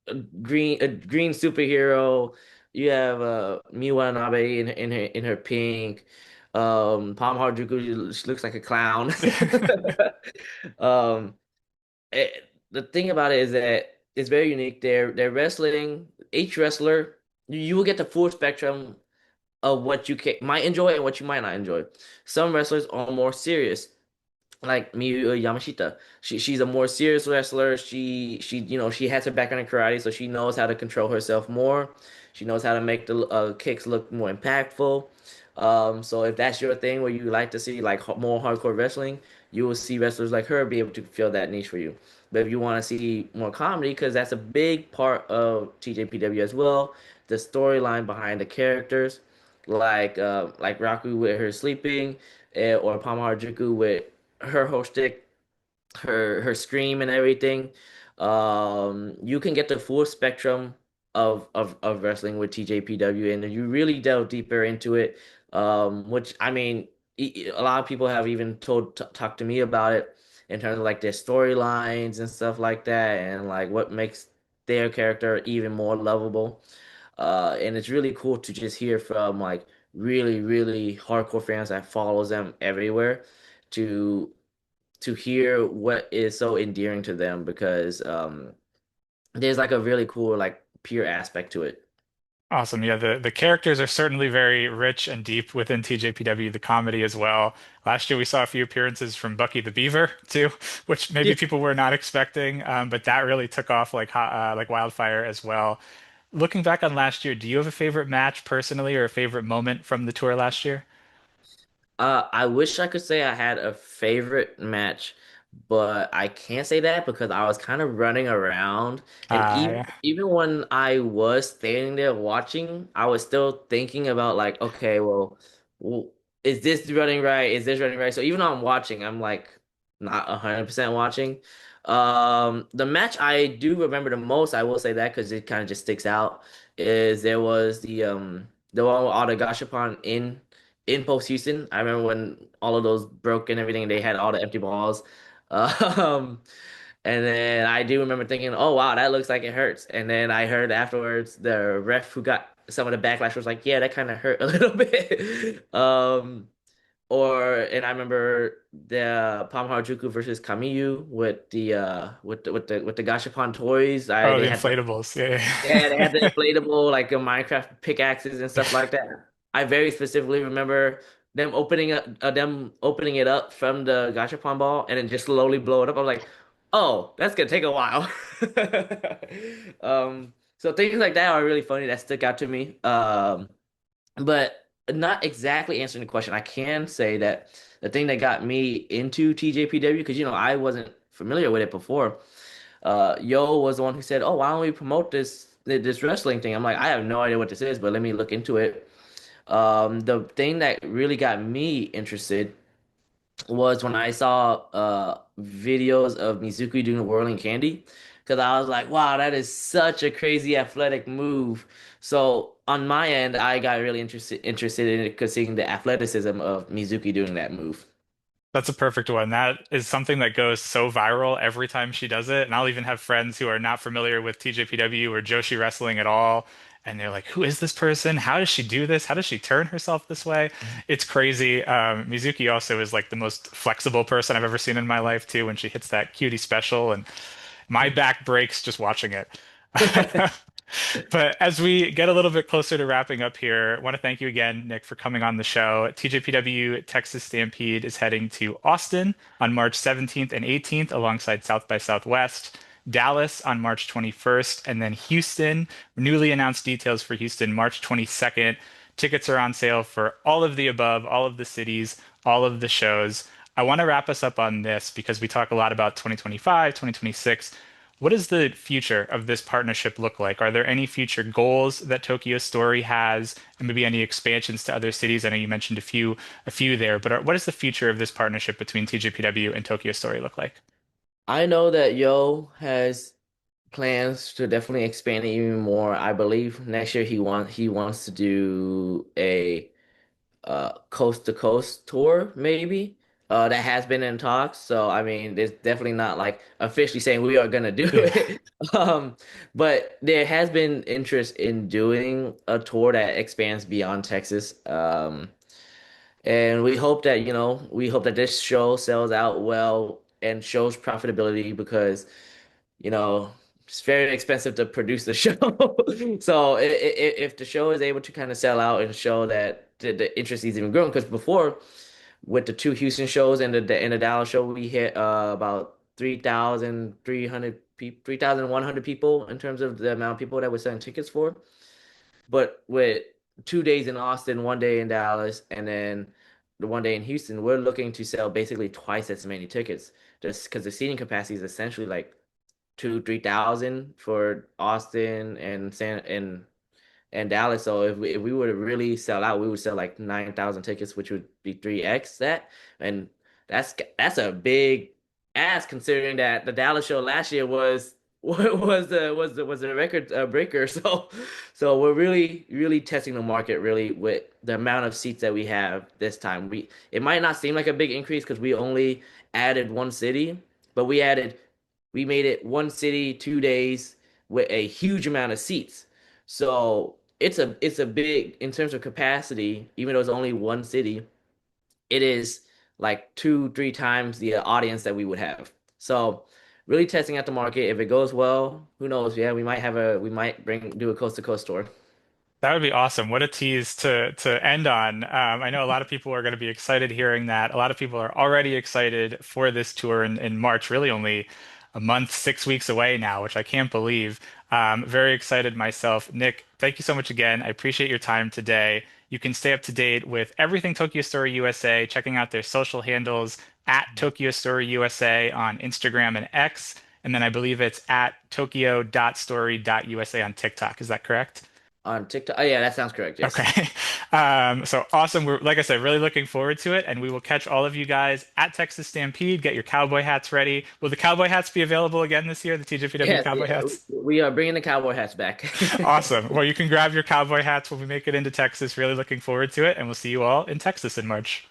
[SPEAKER 2] a green superhero. You have Miu Watanabe in her pink. Palm Harajuku, she looks like a clown. Um, the thing about it is that it's very unique. They're wrestling. Each wrestler, you will get the full spectrum of what might enjoy and what you might not enjoy. Some wrestlers are more serious, like Miyu Yamashita. She's a more serious wrestler. She has her background in karate, so she knows how to control herself more. She knows how to make the kicks look more impactful. So if that's your thing, where you like to see like more hardcore wrestling, you will see wrestlers like her be able to fill that niche for you. But if you want to see more comedy, because that's a big part of TJPW as well, the storyline behind the characters, like Raku with her sleeping, or Pama Harajuku with her whole shtick, her scream and everything. You can get the full spectrum of wrestling with TJPW, and you really delve deeper into it. Which I mean, a lot of people have even talked to me about it in terms of like their storylines and stuff like that, and like what makes their character even more lovable. And it's really cool to just hear from like really hardcore fans that follows them everywhere to hear what is so endearing to them because there's like a really cool like pure aspect to it.
[SPEAKER 1] Awesome. Yeah, the characters are certainly very rich and deep within TJPW, the comedy as well. Last year we saw a few appearances from Bucky the Beaver too, which maybe
[SPEAKER 2] Yeah.
[SPEAKER 1] people were not expecting, but that really took off like wildfire as well. Looking back on last year, do you have a favorite match personally or a favorite moment from the tour last year?
[SPEAKER 2] I wish I could say I had a favorite match, but I can't say that because I was kind of running around, and
[SPEAKER 1] Yeah.
[SPEAKER 2] even when I was standing there watching, I was still thinking about like, okay, well, is this running right? Is this running right? So even though I'm watching, I'm like not 100% watching. The match I do remember the most, I will say that because it kind of just sticks out, is there was the one with all the gashapon in post Houston. I remember when all of those broke and everything, they had all the empty balls. Um, and then I do remember thinking, oh wow, that looks like it hurts. And then I heard afterwards the ref who got some of the backlash was like, yeah, that kind of hurt a little bit. And I remember the Palm Harajuku versus Kamiyu with the Gashapon toys. I
[SPEAKER 1] Oh,
[SPEAKER 2] they
[SPEAKER 1] the
[SPEAKER 2] had the
[SPEAKER 1] inflatables. Yeah,
[SPEAKER 2] yeah, they
[SPEAKER 1] yeah.
[SPEAKER 2] had the inflatable like Minecraft pickaxes and stuff like that. I very specifically remember them opening it up from the gachapon ball and then just slowly blow it up. I was like, oh, that's gonna take a while. So things like that are really funny that stick out to me. But not exactly answering the question. I can say that the thing that got me into TJPW, because I wasn't familiar with it before. Yo was the one who said, "Oh, why don't we promote this wrestling thing?" I'm like, I have no idea what this is, but let me look into it. The thing that really got me interested was when I saw videos of Mizuki doing the whirling candy, because I was like, wow, that is such a crazy athletic move. So on my end, I got really interested in it because seeing the athleticism of Mizuki doing that move.
[SPEAKER 1] That's a perfect one. That is something that goes so viral every time she does it. And I'll even have friends who are not familiar with TJPW or Joshi wrestling at all. And they're like, who is this person? How does she do this? How does she turn herself this way? It's crazy. Mizuki also is like the most flexible person I've ever seen in my life, too, when she hits that cutie special. And my back breaks just watching it. But as we get a little bit closer to wrapping up here, I want to thank you again, Nick, for coming on the show. TJPW Texas Stampede is heading to Austin on March 17th and 18th alongside South by Southwest, Dallas on March 21st, and then Houston. Newly announced details for Houston, March 22nd. Tickets are on sale for all of the above, all of the cities, all of the shows. I want to wrap us up on this because we talk a lot about 2025, 2026. What does the future of this partnership look like? Are there any future goals that Tokyo Story has, and maybe any expansions to other cities? I know you mentioned a few there, but what does the future of this partnership between TJPW and Tokyo Story look like?
[SPEAKER 2] I know that Yo has plans to definitely expand it even more. I believe next year he wants to do a coast to coast tour, maybe. That has been in talks. So I mean, it's definitely not like officially saying we are gonna do
[SPEAKER 1] Yeah.
[SPEAKER 2] it. Um, but there has been interest in doing a tour that expands beyond Texas. And we hope that this show sells out well and shows profitability because you know, it's very expensive to produce the show. So if the show is able to kind of sell out and show that the interest is even growing, because before with the two Houston shows and the Dallas show, we hit about 3,300 people, 3,100 people in terms of the amount of people that we're selling tickets for. But with 2 days in Austin, 1 day in Dallas, and then the 1 day in Houston, we're looking to sell basically twice as many tickets just because the seating capacity is essentially like two, 3,000 for Austin and and Dallas. So if we were to really sell out, we would sell like 9,000 tickets, which would be 3x that. And that's a big ask considering that the Dallas show last year was was the record breaker. So we're really testing the market really with the amount of seats that we have this time. We it might not seem like a big increase because we only added one city, but we made it one city 2 days with a huge amount of seats. So it's a big in terms of capacity, even though it's only one city, it is like two, three times the audience that we would have. So really testing out the market. If it goes well, who knows? Yeah, we might bring do a coast to coast tour.
[SPEAKER 1] That would be awesome. What a tease to end on. I know a lot of people are going to be excited hearing that. A lot of people are already excited for this tour in March, really only a month, 6 weeks away now, which I can't believe. Very excited myself. Nick, thank you so much again. I appreciate your time today. You can stay up to date with everything Tokyo Story USA, checking out their social handles at Tokyo Story USA on Instagram and X. And then I believe it's at tokyo.story.usa on TikTok. Is that correct?
[SPEAKER 2] On TikTok. Oh yeah, that sounds correct. Yes.
[SPEAKER 1] Okay. So awesome. We're, like I said, really looking forward to it. And we will catch all of you guys at Texas Stampede. Get your cowboy hats ready. Will the cowboy hats be available again this year? The TJPW
[SPEAKER 2] Yes,
[SPEAKER 1] cowboy
[SPEAKER 2] yeah.
[SPEAKER 1] hats?
[SPEAKER 2] We are bringing the cowboy hats back.
[SPEAKER 1] Awesome. Well, you can grab your cowboy hats when we make it into Texas. Really looking forward to it. And we'll see you all in Texas in March.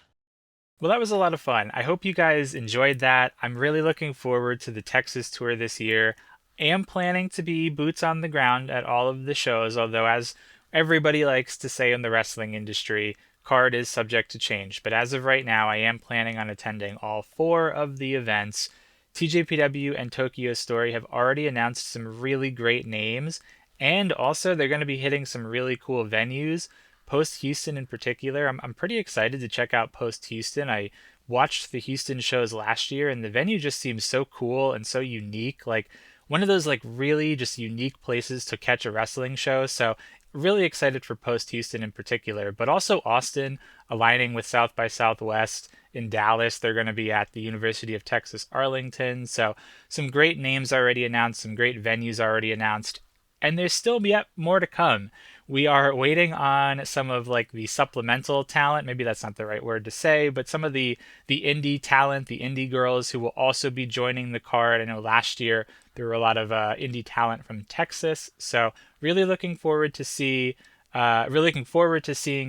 [SPEAKER 1] Well, that was a lot of fun. I hope you guys enjoyed that. I'm really looking forward to the Texas tour this year. Am planning to be boots on the ground at all of the shows, although as everybody likes to say in the wrestling industry, card is subject to change. But as of right now, I am planning on attending all four of the events. TJPW and Tokyo Story have already announced some really great names, and also they're going to be hitting some really cool venues. Post Houston in particular, I'm pretty excited to check out Post Houston. I watched the Houston shows last year and the venue just seems so cool and so unique. Like one of those like really just unique places to catch a wrestling show. So really excited for Post Houston in particular, but also Austin aligning with South by Southwest. In Dallas, they're going to be at the University of Texas Arlington. So some great names already announced, some great venues already announced, and there's still yet more to come. We are waiting on some of like the supplemental talent. Maybe that's not the right word to say, but some of the indie talent, the indie girls who will also be joining the card. I know last year there were a lot of indie talent from Texas, so really looking forward to seeing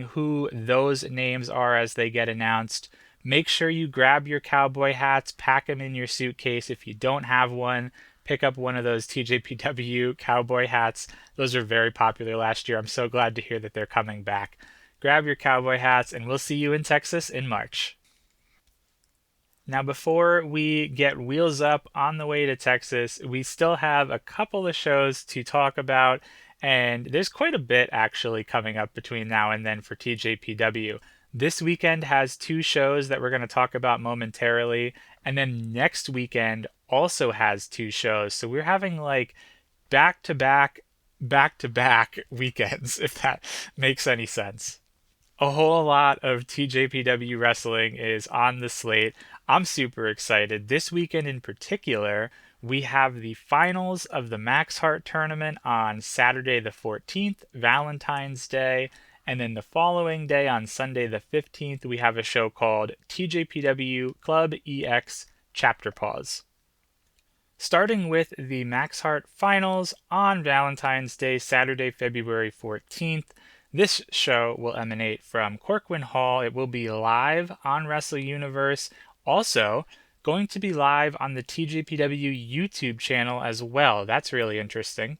[SPEAKER 1] who those names are as they get announced. Make sure you grab your cowboy hats, pack them in your suitcase. If you don't have one, pick up one of those TJPW cowboy hats. Those are very popular last year. I'm so glad to hear that they're coming back. Grab your cowboy hats, and we'll see you in Texas in March. Now, before we get wheels up on the way to Texas, we still have a couple of shows to talk about, and there's quite a bit actually coming up between now and then for TJPW. This weekend has two shows that we're going to talk about momentarily, and then next weekend also has two shows. So we're having like back to back, back to back weekends, if that makes any sense. A whole lot of TJPW wrestling is on the slate. I'm super excited. This weekend in particular, we have the finals of the Max Heart tournament on Saturday the 14th, Valentine's Day. And then the following day, on Sunday the 15th, we have a show called TJPW Club EX Chapter Pause. Starting with the Max Heart finals on Valentine's Day, Saturday, February 14th. This show will emanate from Corcoran Hall. It will be live on Wrestle Universe. Also, going to be live on the TJPW YouTube channel as well. That's really interesting.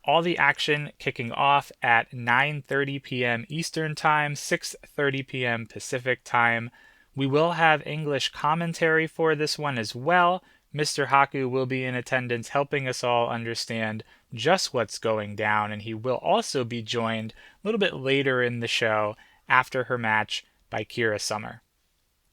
[SPEAKER 1] All the action kicking off at 9:30 p.m. Eastern Time, 6:30 p.m. Pacific Time. We will have English commentary for this one as well. Mr. Haku will be in attendance helping us all understand just what's going down, and he will also be joined a little bit later in the show after her match by Kira Summer.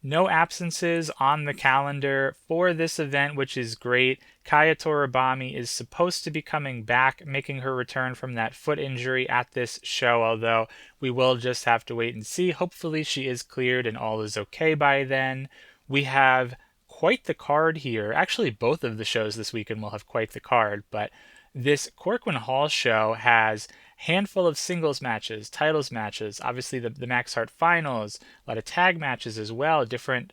[SPEAKER 1] No absences on the calendar for this event, which is great. Kaya Toribami is supposed to be coming back, making her return from that foot injury at this show, although we will just have to wait and see. Hopefully she is cleared and all is okay by then. We have quite the card here. Actually, both of the shows this weekend will have quite the card, but this Corcoran Hall show has handful of singles matches, titles matches, obviously the Max Heart finals, a lot of tag matches as well, different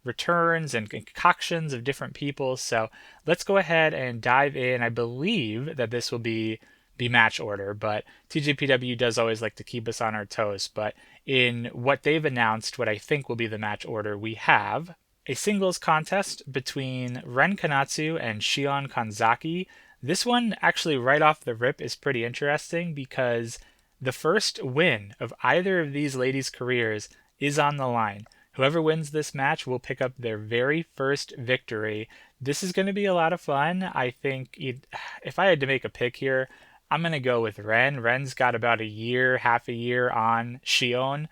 [SPEAKER 1] returns and concoctions of different people. So let's go ahead and dive in. I believe that this will be the match order, but TJPW does always like to keep us on our toes. But in what they've announced, what I think will be the match order, we have a singles contest between Ren Kanatsu and Shion Kanzaki. This one, actually, right off the rip, is pretty interesting because the first win of either of these ladies' careers is on the line. Whoever wins this match will pick up their very first victory. This is going to be a lot of fun. I think if I had to make a pick here, I'm going to go with Ren. Ren's got about a year, half a year on Shion.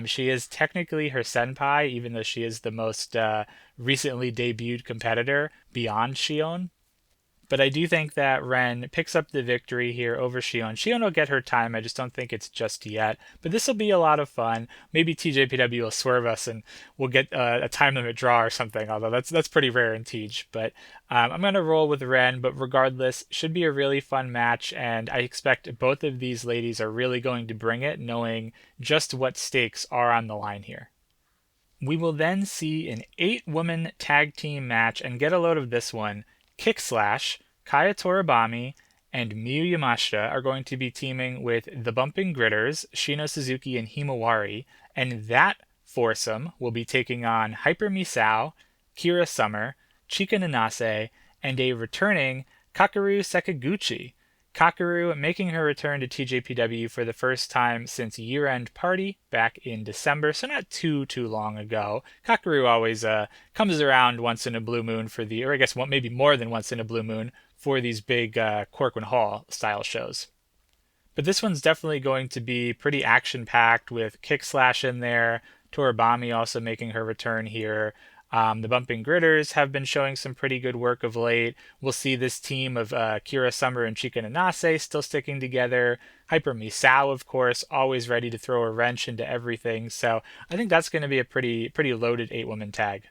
[SPEAKER 1] She is technically her senpai, even though she is the most recently debuted competitor beyond Shion. But I do think that Ren picks up the victory here over Shion. Shion will get her time. I just don't think it's just yet. But this will be a lot of fun. Maybe TJPW will swerve us and we'll get a time limit draw or something. Although that's pretty rare in TJ. But I'm gonna roll with Ren. But regardless, should be a really fun match. And I expect both of these ladies are really going to bring it, knowing just what stakes are on the line here. We will then see an 8-woman tag team match, and get a load of this one. Kick Slash, Kaya Toribami, and Miyu Yamashita are going to be teaming with the Bumping Gritters, Shino Suzuki and Himawari, and that foursome will be taking on Hyper Misao, Kira Summer, Chika Nanase, and a returning Kakeru Sekiguchi. Kakeru making her return to TJPW for the first time since Year-End Party back in December, so not too long ago. Kakeru always comes around once in a blue moon for or I guess maybe more than once in a blue moon for these big Corcoran Hall style shows. But this one's definitely going to be pretty action-packed with Kick Slash in there, Toribami also making her return here. The Bumping Gritters have been showing some pretty good work of late. We'll see this team of Kira Summer and Chika Nanase still sticking together. Hyper Misao, of course, always ready to throw a wrench into everything. So I think that's going to be a pretty loaded 8-woman tag.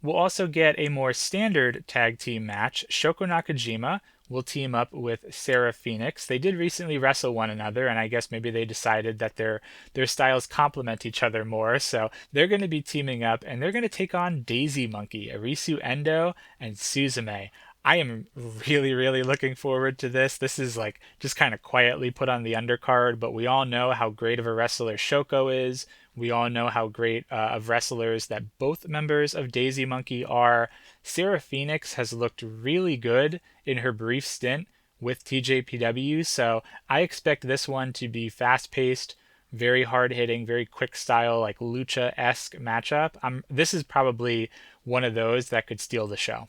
[SPEAKER 1] We'll also get a more standard tag team match. Shoko Nakajima will team up with Sarah Phoenix. They did recently wrestle one another, and I guess maybe they decided that their styles complement each other more. So they're going to be teaming up, and they're going to take on Daisy Monkey, Arisu Endo, and Suzume. I am really looking forward to this. This is like just kind of quietly put on the undercard, but we all know how great of a wrestler Shoko is. We all know how great of wrestlers that both members of Daisy Monkey are. Sarah Phoenix has looked really good in her brief stint with TJPW, so I expect this one to be fast-paced, very hard-hitting, very quick style, like lucha-esque matchup. This is probably one of those that could steal the show.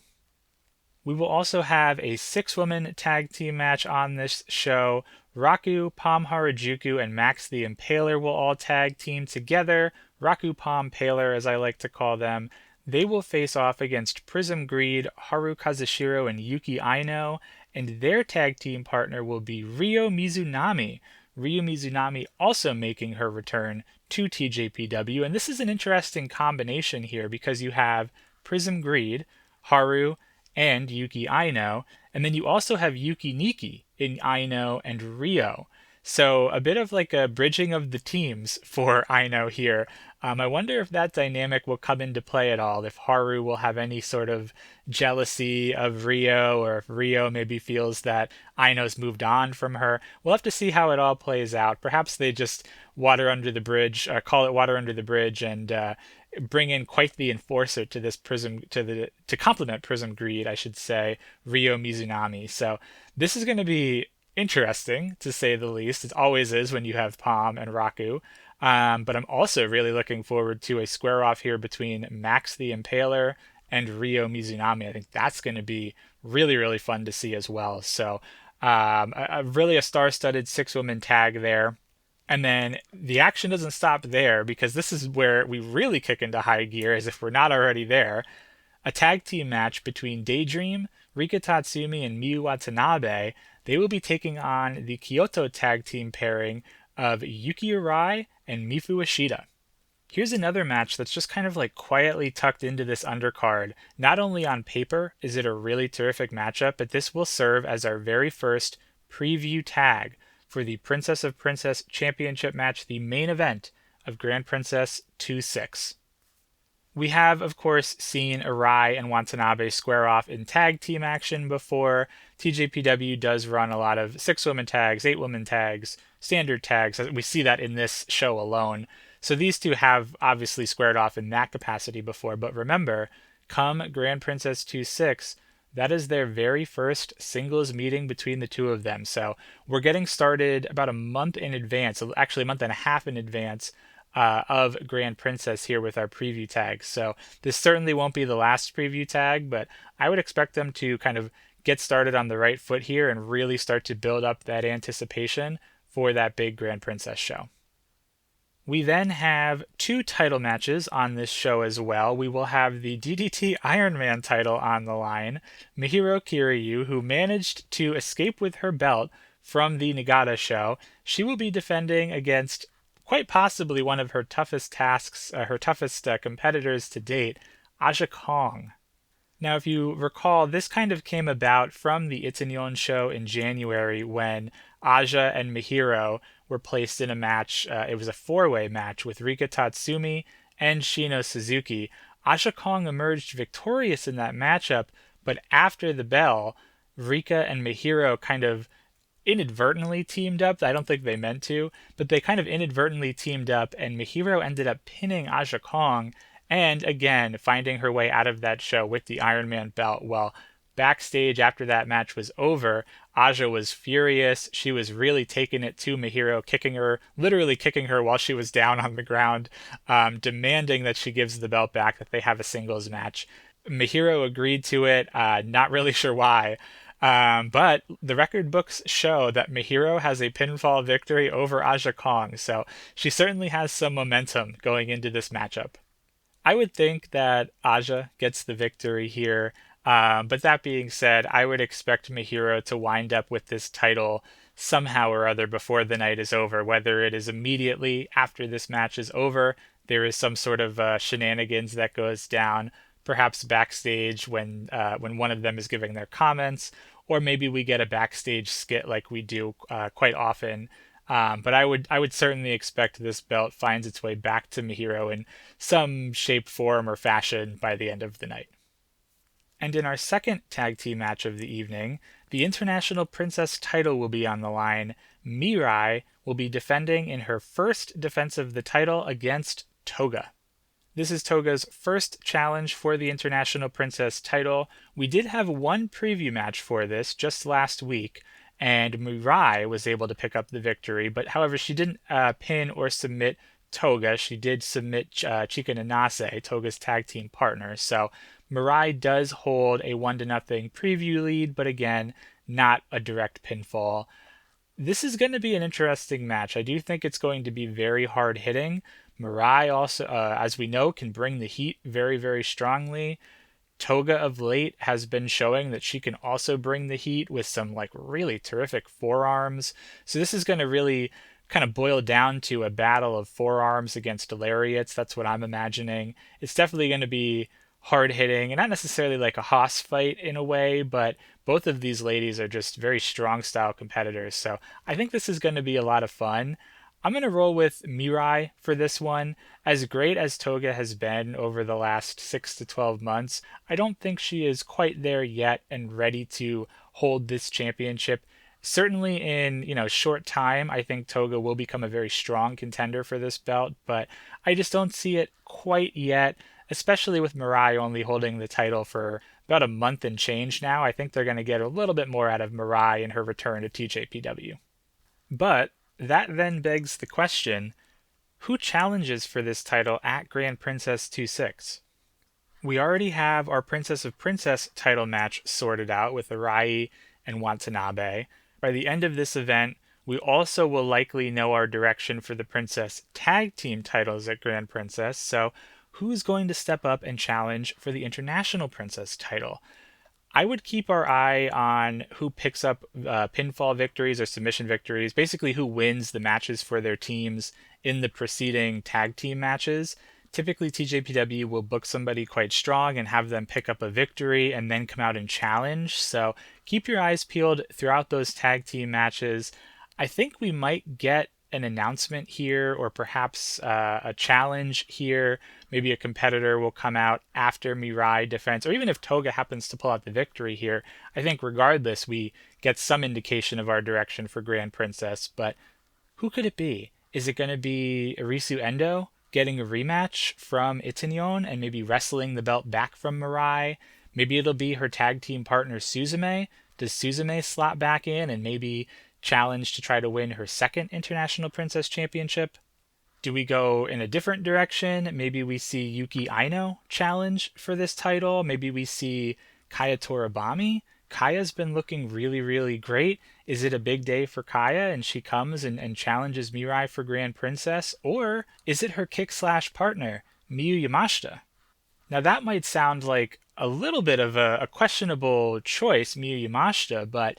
[SPEAKER 1] We will also have a 6-woman tag team match on this show. Raku, Palm Harajuku, and Max the Impaler will all tag team together. Raku, Palm, Paler, as I like to call them. They will face off against Prism Greed, Haru Kazushiro, and Yuki Aino, and their tag team partner will be Ryo Mizunami. Ryo Mizunami also making her return to TJPW, and this is an interesting combination here because you have Prism Greed, Haru, and Yuki Aino, and then you also have Yuki Nikki in Aino and Ryo. So a bit of like a bridging of the teams for Aino here. I wonder if that dynamic will come into play at all, if Haru will have any sort of jealousy of Ryo, or if Ryo maybe feels that Aino's moved on from her. We'll have to see how it all plays out. Perhaps they just water under the bridge, call it water under the bridge, and bring in quite the enforcer to this to complement Prism Greed, I should say, Ryo Mizunami. So this is going to be interesting, to say the least. It always is when you have Palm and Raku. But I'm also really looking forward to a square off here between Max the Impaler and Ryo Mizunami. I think that's going to be really fun to see as well. So really a star-studded 6-woman tag there. And then the action doesn't stop there, because this is where we really kick into high gear, as if we're not already there. A tag team match between Daydream, Rika Tatsumi, and Miyu Watanabe. They will be taking on the Kyoto tag team pairing of Yuki Arai and Mifu Ishida. Here's another match that's just kind of like quietly tucked into this undercard. Not only on paper is it a really terrific matchup, but this will serve as our very first preview tag for the Princess of Princess Championship match, the main event of Grand Princess 2-6. We have, of course, seen Arai and Watanabe square off in tag team action before. TJPW does run a lot of 6-woman tags, 8-woman tags, standard tags. We see that in this show alone. So these two have obviously squared off in that capacity before. But remember, come Grand Princess 2-6, that is their very first singles meeting between the two of them. So we're getting started about a month in advance, actually a month and a half in advance of Grand Princess here with our preview tags. So this certainly won't be the last preview tag, but I would expect them to kind of get started on the right foot here and really start to build up that anticipation for that big Grand Princess show. We then have two title matches on this show as well. We will have the DDT Iron Man title on the line. Mihiro Kiryu, who managed to escape with her belt from the Nagata show, she will be defending against quite possibly one of her toughest tasks, her toughest competitors to date, Aja Kong. Now, if you recall, this kind of came about from the Itanyon show in January when Aja and Mihiro were placed in a match. It was a four-way match with Rika Tatsumi and Shino Suzuki. Aja Kong emerged victorious in that matchup, but after the bell, Rika and Mihiro kind of inadvertently teamed up. I don't think they meant to, but they kind of inadvertently teamed up, and Mihiro ended up pinning Aja Kong and again finding her way out of that show with the Iron Man belt. Well, backstage after that match was over, Aja was furious. She was really taking it to Mihiro, kicking her, literally kicking her while she was down on the ground, demanding that she gives the belt back, that they have a singles match. Mihiro agreed to it, not really sure why. But the record books show that Mihiro has a pinfall victory over Aja Kong, so she certainly has some momentum going into this matchup. I would think that Aja gets the victory here, but that being said, I would expect Mihiro to wind up with this title somehow or other before the night is over, whether it is immediately after this match is over, there is some sort of shenanigans that goes down, perhaps backstage when one of them is giving their comments, or maybe we get a backstage skit like we do quite often. But I would certainly expect this belt finds its way back to Mihiro in some shape, form, or fashion by the end of the night. And in our second tag team match of the evening, the International Princess title will be on the line. Mirai will be defending in her first defense of the title against Toga. This is Toga's first challenge for the International Princess title. We did have one preview match for this just last week, and Mirai was able to pick up the victory, but however, she didn't pin or submit Toga. She did submit Chika Nanase, Toga's tag team partner. So Mirai does hold a 1-0 preview lead, but again, not a direct pinfall. This is going to be an interesting match. I do think it's going to be very hard hitting. Mirai also, as we know, can bring the heat very, very strongly. Toga of late has been showing that she can also bring the heat with some like really terrific forearms. So this is going to really kind of boil down to a battle of forearms against lariats. That's what I'm imagining. It's definitely going to be hard hitting and not necessarily like a Haas fight in a way, but both of these ladies are just very strong style competitors. So I think this is going to be a lot of fun. I'm going to roll with Mirai for this one. As great as Toga has been over the last 6 to 12 months, I don't think she is quite there yet and ready to hold this championship. Certainly in, short time, I think Toga will become a very strong contender for this belt, but I just don't see it quite yet, especially with Mirai only holding the title for about a month and change now. I think they're going to get a little bit more out of Mirai in her return to TJPW. But that then begs the question, who challenges for this title at Grand Princess 2-6? We already have our Princess of Princess title match sorted out with Arai and Watanabe. By the end of this event, we also will likely know our direction for the Princess tag team titles at Grand Princess, so who's going to step up and challenge for the International Princess title? I would keep our eye on who picks up pinfall victories or submission victories, basically who wins the matches for their teams in the preceding tag team matches. Typically, TJPW will book somebody quite strong and have them pick up a victory and then come out and challenge. So keep your eyes peeled throughout those tag team matches. I think we might get an announcement here or perhaps a challenge here. Maybe a competitor will come out after Mirai defense, or even if Toga happens to pull out the victory here. I think regardless, we get some indication of our direction for Grand Princess. But who could it be? Is it going to be Arisu Endo getting a rematch from Itanyon and maybe wrestling the belt back from Mirai? Maybe it'll be her tag team partner Suzume. Does Suzume slot back in and maybe challenge to try to win her second International Princess Championship? Do we go in a different direction? Maybe we see Yuki Aino challenge for this title. Maybe we see Kaya Toribami. Kaya's been looking really, really great. Is it a big day for Kaya and she comes and challenges Mirai for Grand Princess? Or is it her kick slash partner, Miyu Yamashita? Now that might sound like a little bit of a questionable choice, Miyu Yamashita, but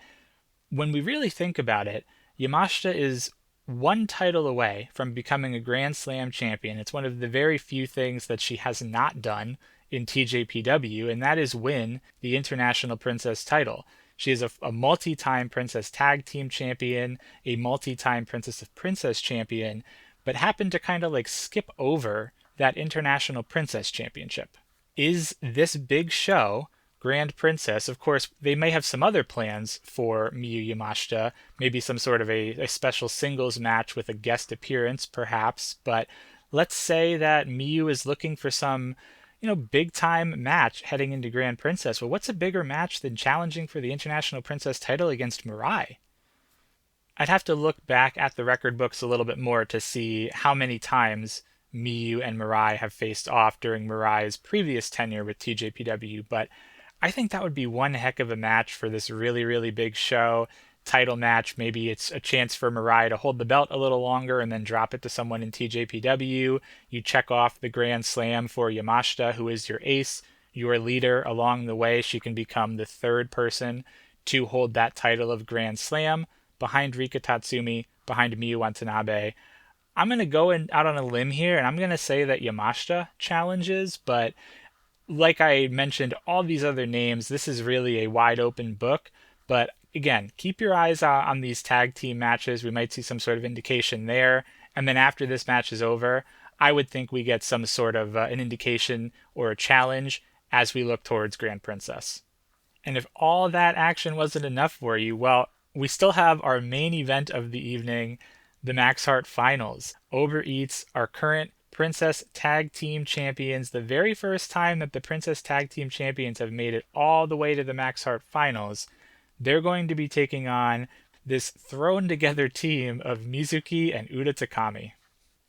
[SPEAKER 1] when we really think about it, Yamashita is one title away from becoming a Grand Slam champion. It's one of the very few things that she has not done in TJPW, and that is win the International Princess title. She is a multi-time Princess Tag Team champion, a multi-time Princess of Princess champion, but happened to kind of like skip over that International Princess Championship. Is this big show Grand Princess? Of course, they may have some other plans for Miyu Yamashita, maybe some sort of a special singles match with a guest appearance, perhaps. But let's say that Miyu is looking for some, big time match heading into Grand Princess. Well, what's a bigger match than challenging for the International Princess title against Mirai? I'd have to look back at the record books a little bit more to see how many times Miyu and Mirai have faced off during Mirai's previous tenure with TJPW, but I think that would be one heck of a match for this really, really big show. Title match. Maybe it's a chance for Mirai to hold the belt a little longer and then drop it to someone in TJPW. You check off the Grand Slam for Yamashita, who is your ace, your leader. Along the way, she can become the third person to hold that title of Grand Slam behind Rika Tatsumi, behind Miyu Watanabe. I'm going to go out on a limb here and I'm going to say that Yamashita challenges, but like I mentioned, all these other names, this is really a wide open book. But again, keep your eyes on these tag team matches. We might see some sort of indication there. And then after this match is over, I would think we get some sort of an indication or a challenge as we look towards Grand Princess. And if all that action wasn't enough for you, well, we still have our main event of the evening, the Max Heart Finals. Uber Eats, our current Princess Tag Team Champions, the very first time that the Princess Tag Team Champions have made it all the way to the Max Heart Finals, they're going to be taking on this thrown together team of Mizuki and Uda Takami.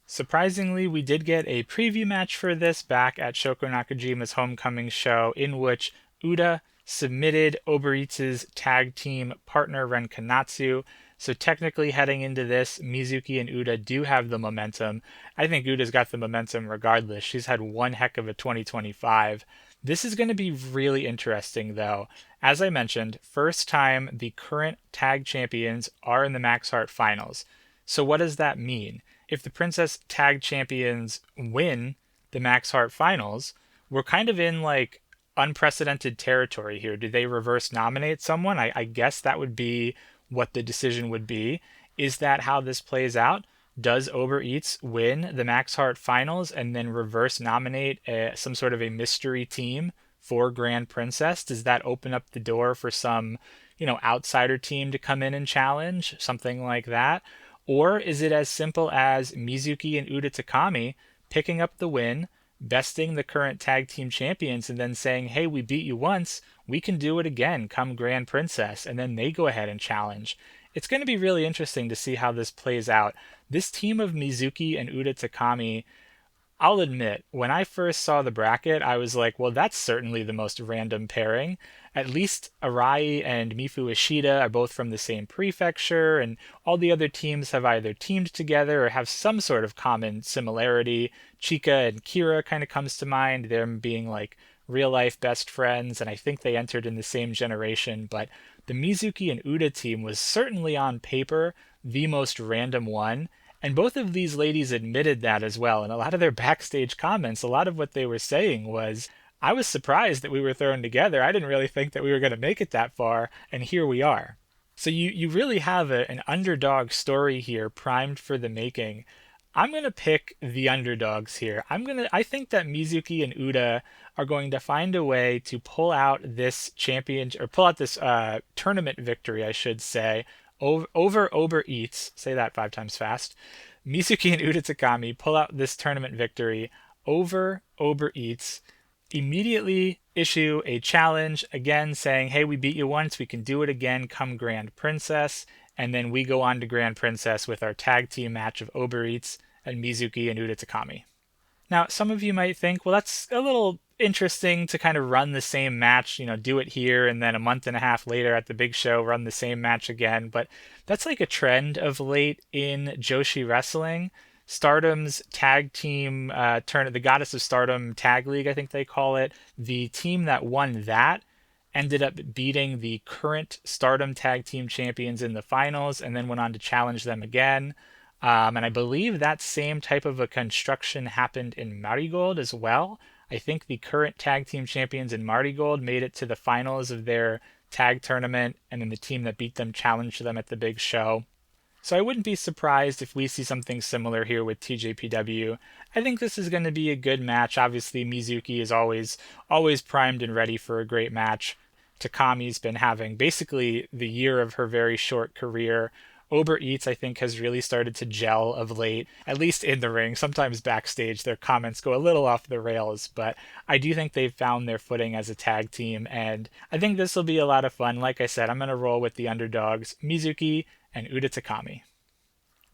[SPEAKER 1] Surprisingly, we did get a preview match for this back at Shoko Nakajima's homecoming show, in which Uda submitted Uber Eats' tag team partner Ren Kanatsu. So technically heading into this, Mizuki and Uda do have the momentum. I think Uda's got the momentum regardless. She's had one heck of a 2025. This is going to be really interesting though. As I mentioned, first time the current tag champions are in the Max Heart Finals. So what does that mean? If the Princess Tag Champions win the Max Heart Finals, we're kind of in like unprecedented territory here. Do they reverse nominate someone? I guess that would be what the decision would be. Is that how this plays out? Does Uber Eats win the Max Heart Finals and then reverse nominate some sort of a mystery team for Grand Princess? Does that open up the door for some, outsider team to come in and challenge, something like that? Or is it as simple as Mizuki and Uda Takami picking up the win, besting the current tag team champions, and then saying, hey, we beat you once, we can do it again come Grand Princess, and then they go ahead and challenge. It's going to be really interesting to see how this plays out. This team of Mizuki and Uda Takami, I'll admit, when I first saw the bracket, I was like, well, that's certainly the most random pairing. At least Arai and Mifu Ishida are both from the same prefecture, and all the other teams have either teamed together or have some sort of common similarity. Chika and Kira kind of comes to mind, them being like real life best friends, and I think they entered in the same generation. But the Mizuki and Uda team was certainly on paper the most random one. And both of these ladies admitted that as well. And a lot of their backstage comments, a lot of what they were saying was, I was surprised that we were thrown together. I didn't really think that we were going to make it that far, and here we are. So you really have an underdog story here primed for the making. I'm going to pick the underdogs here. I think that Mizuki and Uda are going to find a way to pull out this champion or pull out this tournament victory, I should say, over Uber Eats. Say that 5 times fast. Mizuki and Uda Takami pull out this tournament victory over Uber Eats, immediately issue a challenge again saying, hey, we beat you once, we can do it again, come Grand Princess. And then we go on to Grand Princess with our tag team match of Uber Eats and Mizuki and Uda Takami. Now, some of you might think, well, that's a little interesting to kind of run the same match, do it here and then a month and a half later at the big show, run the same match again. But that's like a trend of late in Joshi wrestling. Stardom's tag team the Goddess of Stardom Tag League, I think they call it. The team that won that ended up beating the current Stardom Tag Team Champions in the finals and then went on to challenge them again. And I believe that same type of a construction happened in Marigold as well. I think the current tag team champions in Marigold made it to the finals of their tag tournament, and then the team that beat them challenged them at the big show. So I wouldn't be surprised if we see something similar here with TJPW. I think this is going to be a good match. Obviously, Mizuki is always primed and ready for a great match. Takami's been having basically the year of her very short career. Uber Eats, I think, has really started to gel of late, at least in the ring. Sometimes backstage, their comments go a little off the rails, but I do think they've found their footing as a tag team, and I think this will be a lot of fun. Like I said, I'm going to roll with the underdogs, Mizuki and Uda Takami.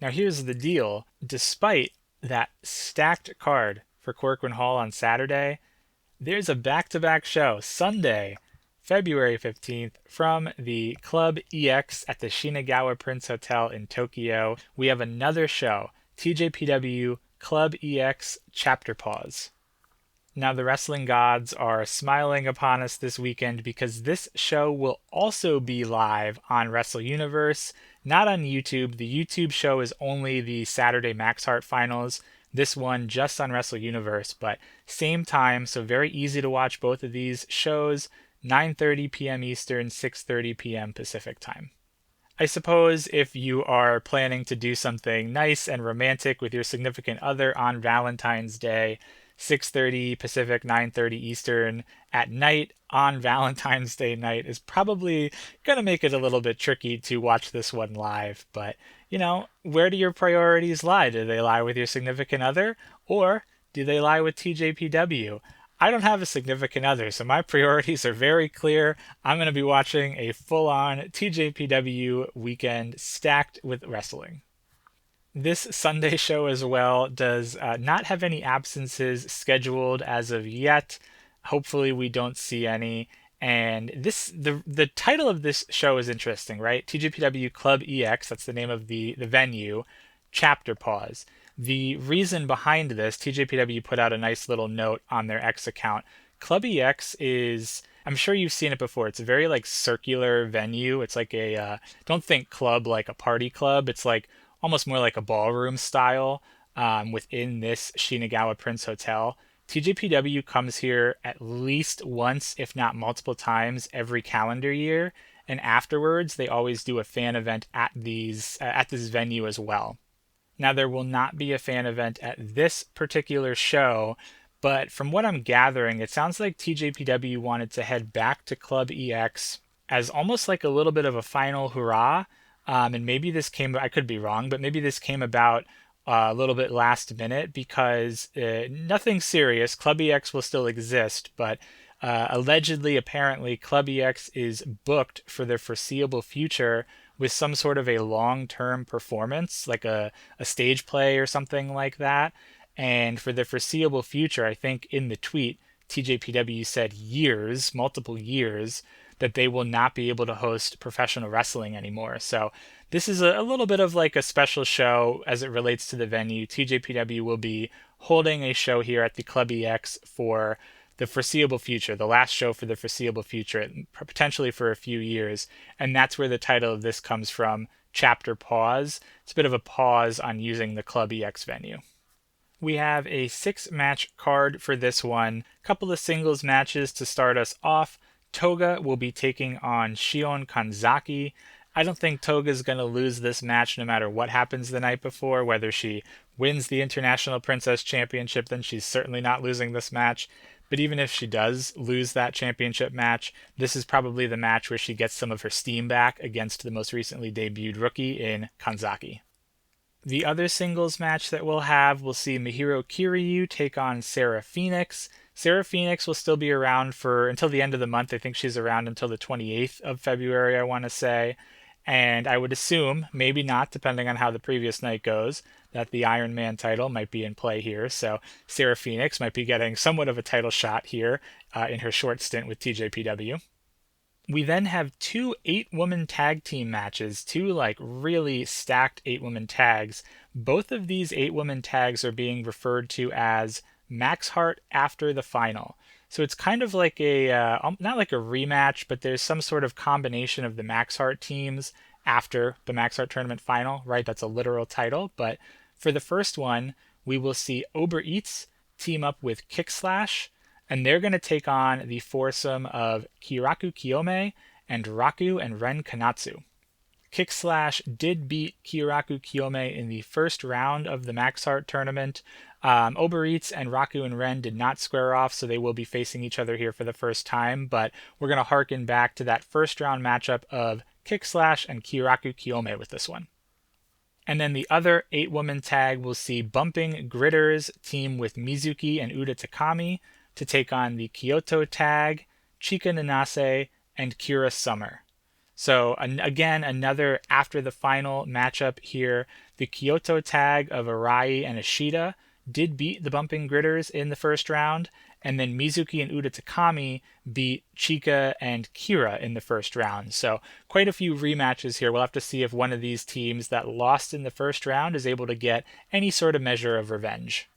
[SPEAKER 1] Now, here's the deal. Despite that stacked card for Corcoran Hall on Saturday, there's a back-to-back show, Sunday, February 15th, from the Club EX at the Shinagawa Prince Hotel in Tokyo. We have another show, TJPW Club EX Chapter Pause. Now, the wrestling gods are smiling upon us this weekend because this show will also be live on Wrestle Universe, not on YouTube. The YouTube show is only the Saturday Max Heart Finals. This one just on Wrestle Universe, but same time, so very easy to watch both of these shows. 9:30 p.m. Eastern, 6:30 p.m. Pacific time. I suppose if you are planning to do something nice and romantic with your significant other on Valentine's Day, 6:30 Pacific, 9:30 Eastern at night on Valentine's Day night is probably going to make it a little bit tricky to watch this one live. But, where do your priorities lie? Do they lie with your significant other, or do they lie with TJPW? I don't have a significant other, so my priorities are very clear. I'm going to be watching a full-on TJPW weekend stacked with wrestling. This Sunday show as well does not have any absences scheduled as of yet. Hopefully we don't see any. And the title of this show is interesting, right? TJPW Club EX, that's the name of the venue, Chapter Pause. The reason behind this, TJPW put out a nice little note on their X account. Club EX is, I'm sure you've seen it before. It's a very circular venue. It's like don't think club like a party club. It's almost more like a ballroom style within this Shinagawa Prince Hotel. TJPW comes here at least once, if not multiple times, every calendar year. And afterwards, they always do a fan event at this venue as well. Now, there will not be a fan event at this particular show, but from what I'm gathering, it sounds like TJPW wanted to head back to Club EX as almost like a little bit of a final hurrah. And maybe I could be wrong, but maybe this came about a little bit last minute because nothing serious. Club EX will still exist, but allegedly, apparently, Club EX is booked for the foreseeable future with some sort of a long-term performance, like a stage play or something like that. And for the foreseeable future, I think in the tweet, TJPW said years, multiple years, that they will not be able to host professional wrestling anymore. So this is a little bit of a special show as it relates to the venue. TJPW will be holding a show here at the Club EX for the foreseeable future, the last show for the foreseeable future, potentially for a few years. And that's where the title of this comes from, Chapter Pause. It's a bit of a pause on using the Club EX venue. We have a 6-match card for this one. Couple of singles matches to start us off. Toga will be taking on Shion Kanzaki. I don't think Toga's going to lose this match no matter what happens the night before. Whether she wins the International Princess Championship, then she's certainly not losing this match. But even if she does lose that championship match, this is probably the match where she gets some of her steam back against the most recently debuted rookie in Kanzaki. The other singles match that we'll have, we'll see Mihiro Kiryu take on Sarah Phoenix. Sarah Phoenix will still be around for until the end of the month. I think she's around until the 28th of February, I want to say. And I would assume, maybe not, depending on how the previous night goes, that the Iron Man title might be in play here. So Sarah Phoenix might be getting somewhat of a title shot here in her short stint with TJPW. We then have two 8-woman tag team matches, two like really stacked 8-woman tags. Both of these 8-woman tags are being referred to as Max Heart after the final. So it's kind of like not like a rematch, but there's some sort of combination of the Max Heart teams after the Max Heart tournament final, right? That's a literal title. But for the first one, we will see Uber Eats team up with Kick Slash, and they're going to take on the foursome of Kiraku Kiyome and Raku and Ren Kanatsu. Kick Slash did beat Kiraku Kiyome in the first round of the Max Heart tournament. Uber Eats and Raku and Ren did not square off, so they will be facing each other here for the first time, but we're going to harken back to that first round matchup of Kick Slash and Kiraku Kiyome with this one. And then the other 8-woman tag will see Bumping Gritters team with Mizuki and Uda Takami to take on the Kyoto tag, Chika Nanase, and Kira Summer. So again, another after the final matchup here. The Kyoto tag of Arai and Ishida did beat the Bumping Gritters in the first round, and then Mizuki and Uda Takami beat Chika and Kira in the first round. So quite a few rematches here. We'll have to see if one of these teams that lost in the first round is able to get any sort of measure of revenge.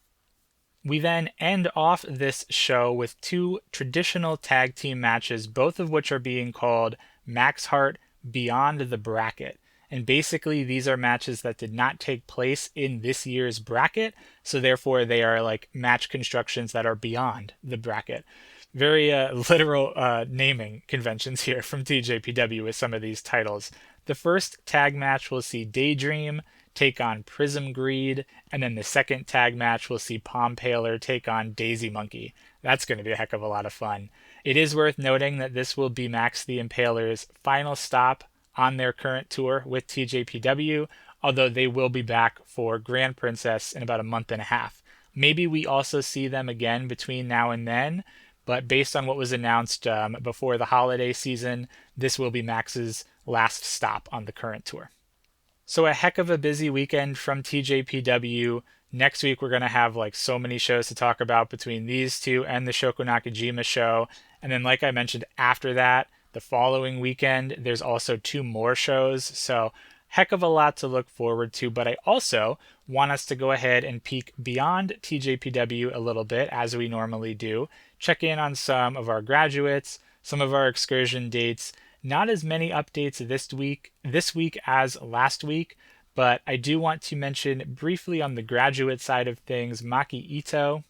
[SPEAKER 1] We then end off this show with two traditional tag team matches, both of which are being called Max Heart Beyond the Bracket. And basically, these are matches that did not take place in this year's bracket, so therefore they are like match constructions that are beyond the bracket. Very literal naming conventions here from TJPW with some of these titles. The first tag match will see Daydream take on Prism Greed, and then the second tag match will see Palm Paler take on Daisy Monkey. That's going to be a heck of a lot of fun. It is worth noting that this will be Max the Impaler's final stop on their current tour with TJPW, although they will be back for Grand Princess in about a month and a half. Maybe we also see them again between now and then, but based on what was announced before the holiday season, this will be Max's last stop on the current tour. So a heck of a busy weekend from TJPW. Next week we're going to have like so many shows to talk about between these two and the Shoko Nakajima show. And then like I mentioned after that, the following weekend, there's also 2 more shows. So heck of a lot to look forward to. But I also want us to go ahead and peek beyond TJPW a little bit, as we normally do. Check in on some of our graduates, some of our excursion dates. Not as many updates this week as last week, but I do want to mention briefly on the graduate side of things, Maki Ito.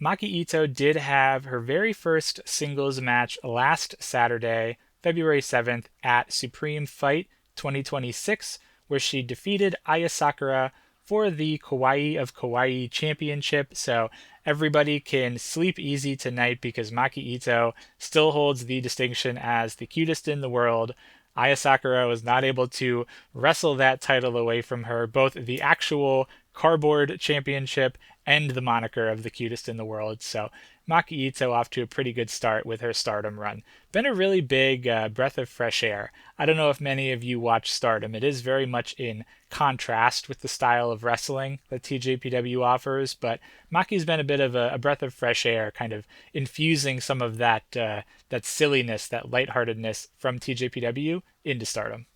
[SPEAKER 1] Maki Ito did have her very first singles match last Saturday, February 7th at Supreme Fight 2026, where she defeated Aya Sakura for the Kawaii of Kawaii Championship. So everybody can sleep easy tonight because Maki Ito still holds the distinction as the cutest in the world. Aya Sakura was not able to wrestle that title away from her, both the actual cardboard championship and the moniker of the cutest in the world. So Maki Ito off to a pretty good start with her Stardom run. Been a really big breath of fresh air. I don't know if many of you watch Stardom. It is very much in contrast with the style of wrestling that TJPW offers, but Maki's been a bit of a breath of fresh air, kind of infusing some of that silliness, that lightheartedness from TJPW into Stardom.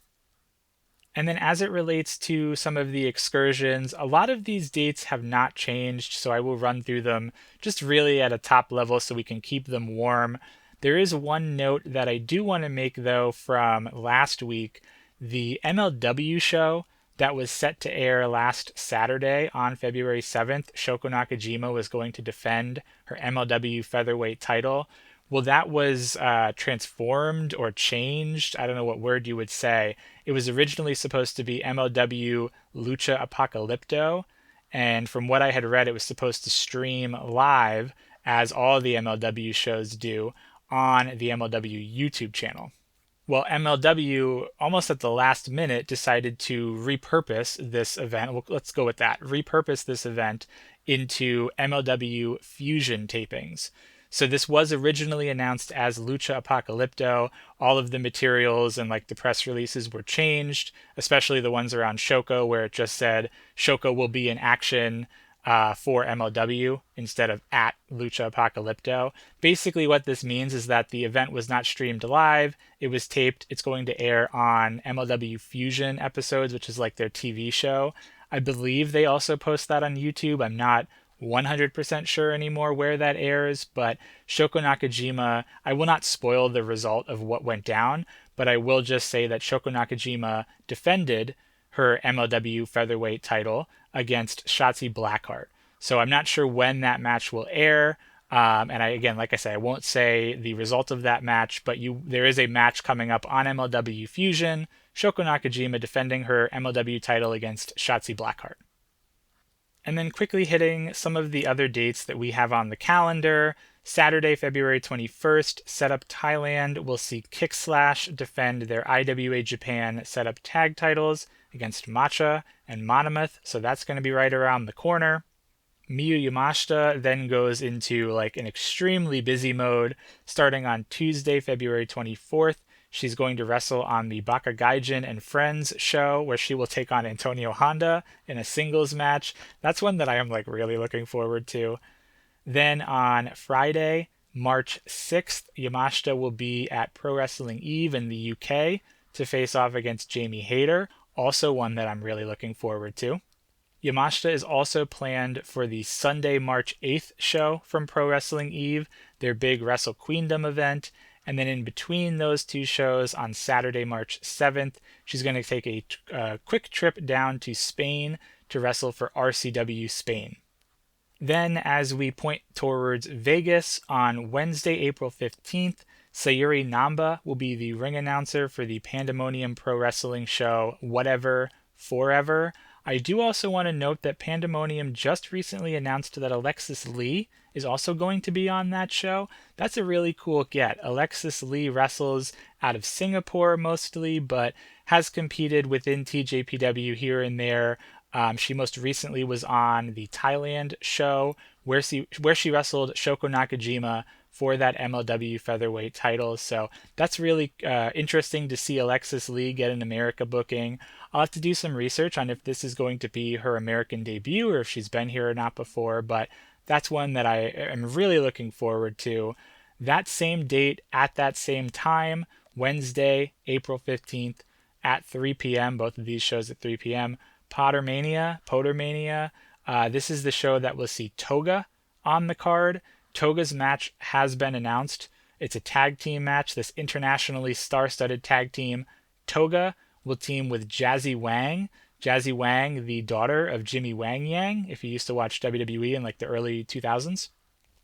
[SPEAKER 1] And then as it relates to some of the excursions, a lot of these dates have not changed, so I will run through them just really at a top level so we can keep them warm. There is one note that I do want to make though from last week. The MLW show that was set to air last Saturday on February 7th, Shoko Nakajima was going to defend her MLW featherweight title. Well, that was transformed or changed. I don't know what word you would say. It was originally supposed to be MLW Lucha Apocalypto, and from what I had read, it was supposed to stream live, as all the MLW shows do, on the MLW YouTube channel. Well, MLW, almost at the last minute, decided to repurpose this event. Well, let's go with that. Repurpose this event into MLW Fusion tapings. So this was originally announced as Lucha Apocalypto. All of the materials and like the press releases were changed, especially the ones around Shoko, where it just said Shoko will be in action for MLW instead of at Lucha Apocalypto. Basically, what this means is that the event was not streamed live. It was taped. It's going to air on MLW Fusion episodes, which is like their TV show. I believe they also post that on YouTube. I'm not 100% sure anymore where that airs, but Shoko Nakajima, I will not spoil the result of what went down, but I will just say that Shoko Nakajima defended her MLW featherweight title against Shotzi Blackheart. So I'm not sure when that match will air. And I again, like I said, I won't say the result of that match, but there is a match coming up on MLW Fusion. Shoko Nakajima defending her MLW title against Shotzi Blackheart. And then quickly hitting some of the other dates that we have on the calendar. Saturday, February 21st, Setup Thailand will see Kick Slash defend their IWA Japan Setup tag titles against Matcha and Monomath, so that's going to be right around the corner. Miyu Yamashita then goes into like an extremely busy mode starting on Tuesday, February 24th. She's going to wrestle on the Baka Gaijin and Friends show where she will take on Antonio Honda in a singles match. That's one that I am like really looking forward to. Then on Friday, March 6th, Yamashita will be at Pro Wrestling Eve in the UK to face off against Jamie Hayter, also one that I'm really looking forward to. Yamashita is also planned for the Sunday, March 8th show from Pro Wrestling Eve, their big Wrestle Queendom event. And then in between those two shows on Saturday, March 7th, she's going to take a quick trip down to Spain to wrestle for RCW Spain. Then, as we point towards Vegas on Wednesday, April 15th, Sayuri Namba will be the ring announcer for the Pandemonium Pro Wrestling show Whatever Forever. I do also want to note that Pandemonium just recently announced that Alexis Lee is also going to be on that show. That's a really cool get. Alexis Lee wrestles out of Singapore mostly, but has competed within TJPW here and there. She most recently was on the Thailand show where she wrestled Shoko Nakajima for that MLW featherweight title. So that's really interesting to see Alexis Lee get an America booking. I'll have to do some research on if this is going to be her American debut or if she's been here or not before, but that's one that I am really looking forward to. That same date at that same time, Wednesday, April 15th at 3 p.m., both of these shows at 3 p.m., Pottermania. This is the show that will see Toga on the card. Toga's match has been announced. It's a tag team match, this internationally star-studded tag team. Toga will team with Jazzy Wang. Jazzy Wang, the daughter of Jimmy Wang Yang, if you used to watch WWE in like the early 2000s.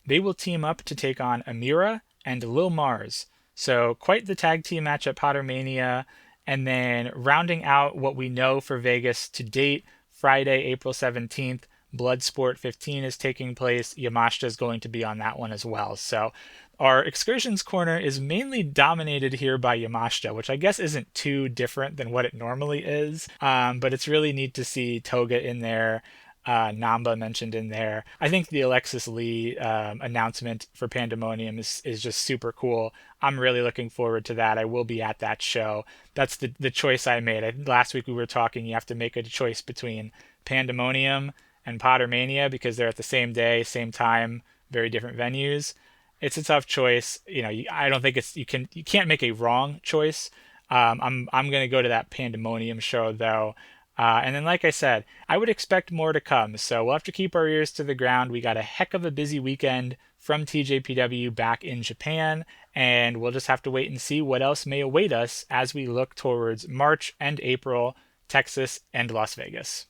[SPEAKER 1] They will team up to take on Amira and Lil Mars. So quite the tag team match at Pottermania. And then rounding out what we know for Vegas to date, Friday, April 17th, Bloodsport 15 is taking place. Yamashita is going to be on that one as well. So our Excursions corner is mainly dominated here by Yamashita, which I guess isn't too different than what it normally is. But it's really neat to see Toga in there. Namba mentioned in there. I think the Alexis Lee announcement for Pandemonium is just super cool. I'm really looking forward to that. I will be at that show. That's the choice I made. Last week we were talking, you have to make a choice between Pandemonium and Pottermania because they're at the same day, same time, very different venues. It's a tough choice. I don't think you can't make a wrong choice. I'm gonna go to that Pandemonium show though. And then, like I said, I would expect more to come. So we'll have to keep our ears to the ground. We got a heck of a busy weekend from TJPW back in Japan, and we'll just have to wait and see what else may await us as we look towards March and April, Texas and Las Vegas.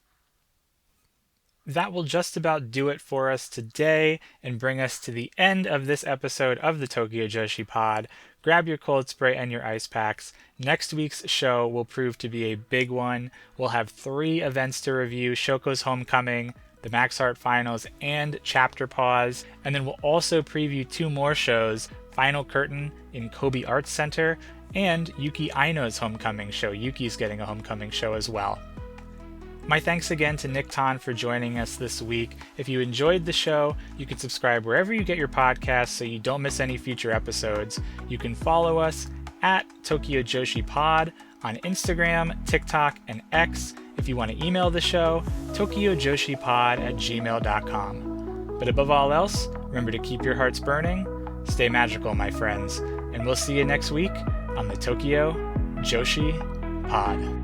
[SPEAKER 1] That will just about do it for us today and bring us to the end of this episode of the Tokyo Joshi Pod. Grab your cold spray and your ice packs. Next week's show will prove to be a big one. We'll have 3 events to review: Shoko's Homecoming, the Max Art Finals, and Chapter Pause. And then we'll also preview 2 more shows: Final Curtain in Kobe Arts Center and Yuki Aino's Homecoming show. Yuki's getting a homecoming show as well. My thanks again to Nick Tan for joining us this week. If you enjoyed the show, you can subscribe wherever you get your podcasts so you don't miss any future episodes. You can follow us at Tokyo Joshi Pod on Instagram, TikTok, and X. If you want to email the show, tokyojoshipod@gmail.com. But above all else, remember to keep your hearts burning, stay magical, my friends, and we'll see you next week on the Tokyo Joshi Pod.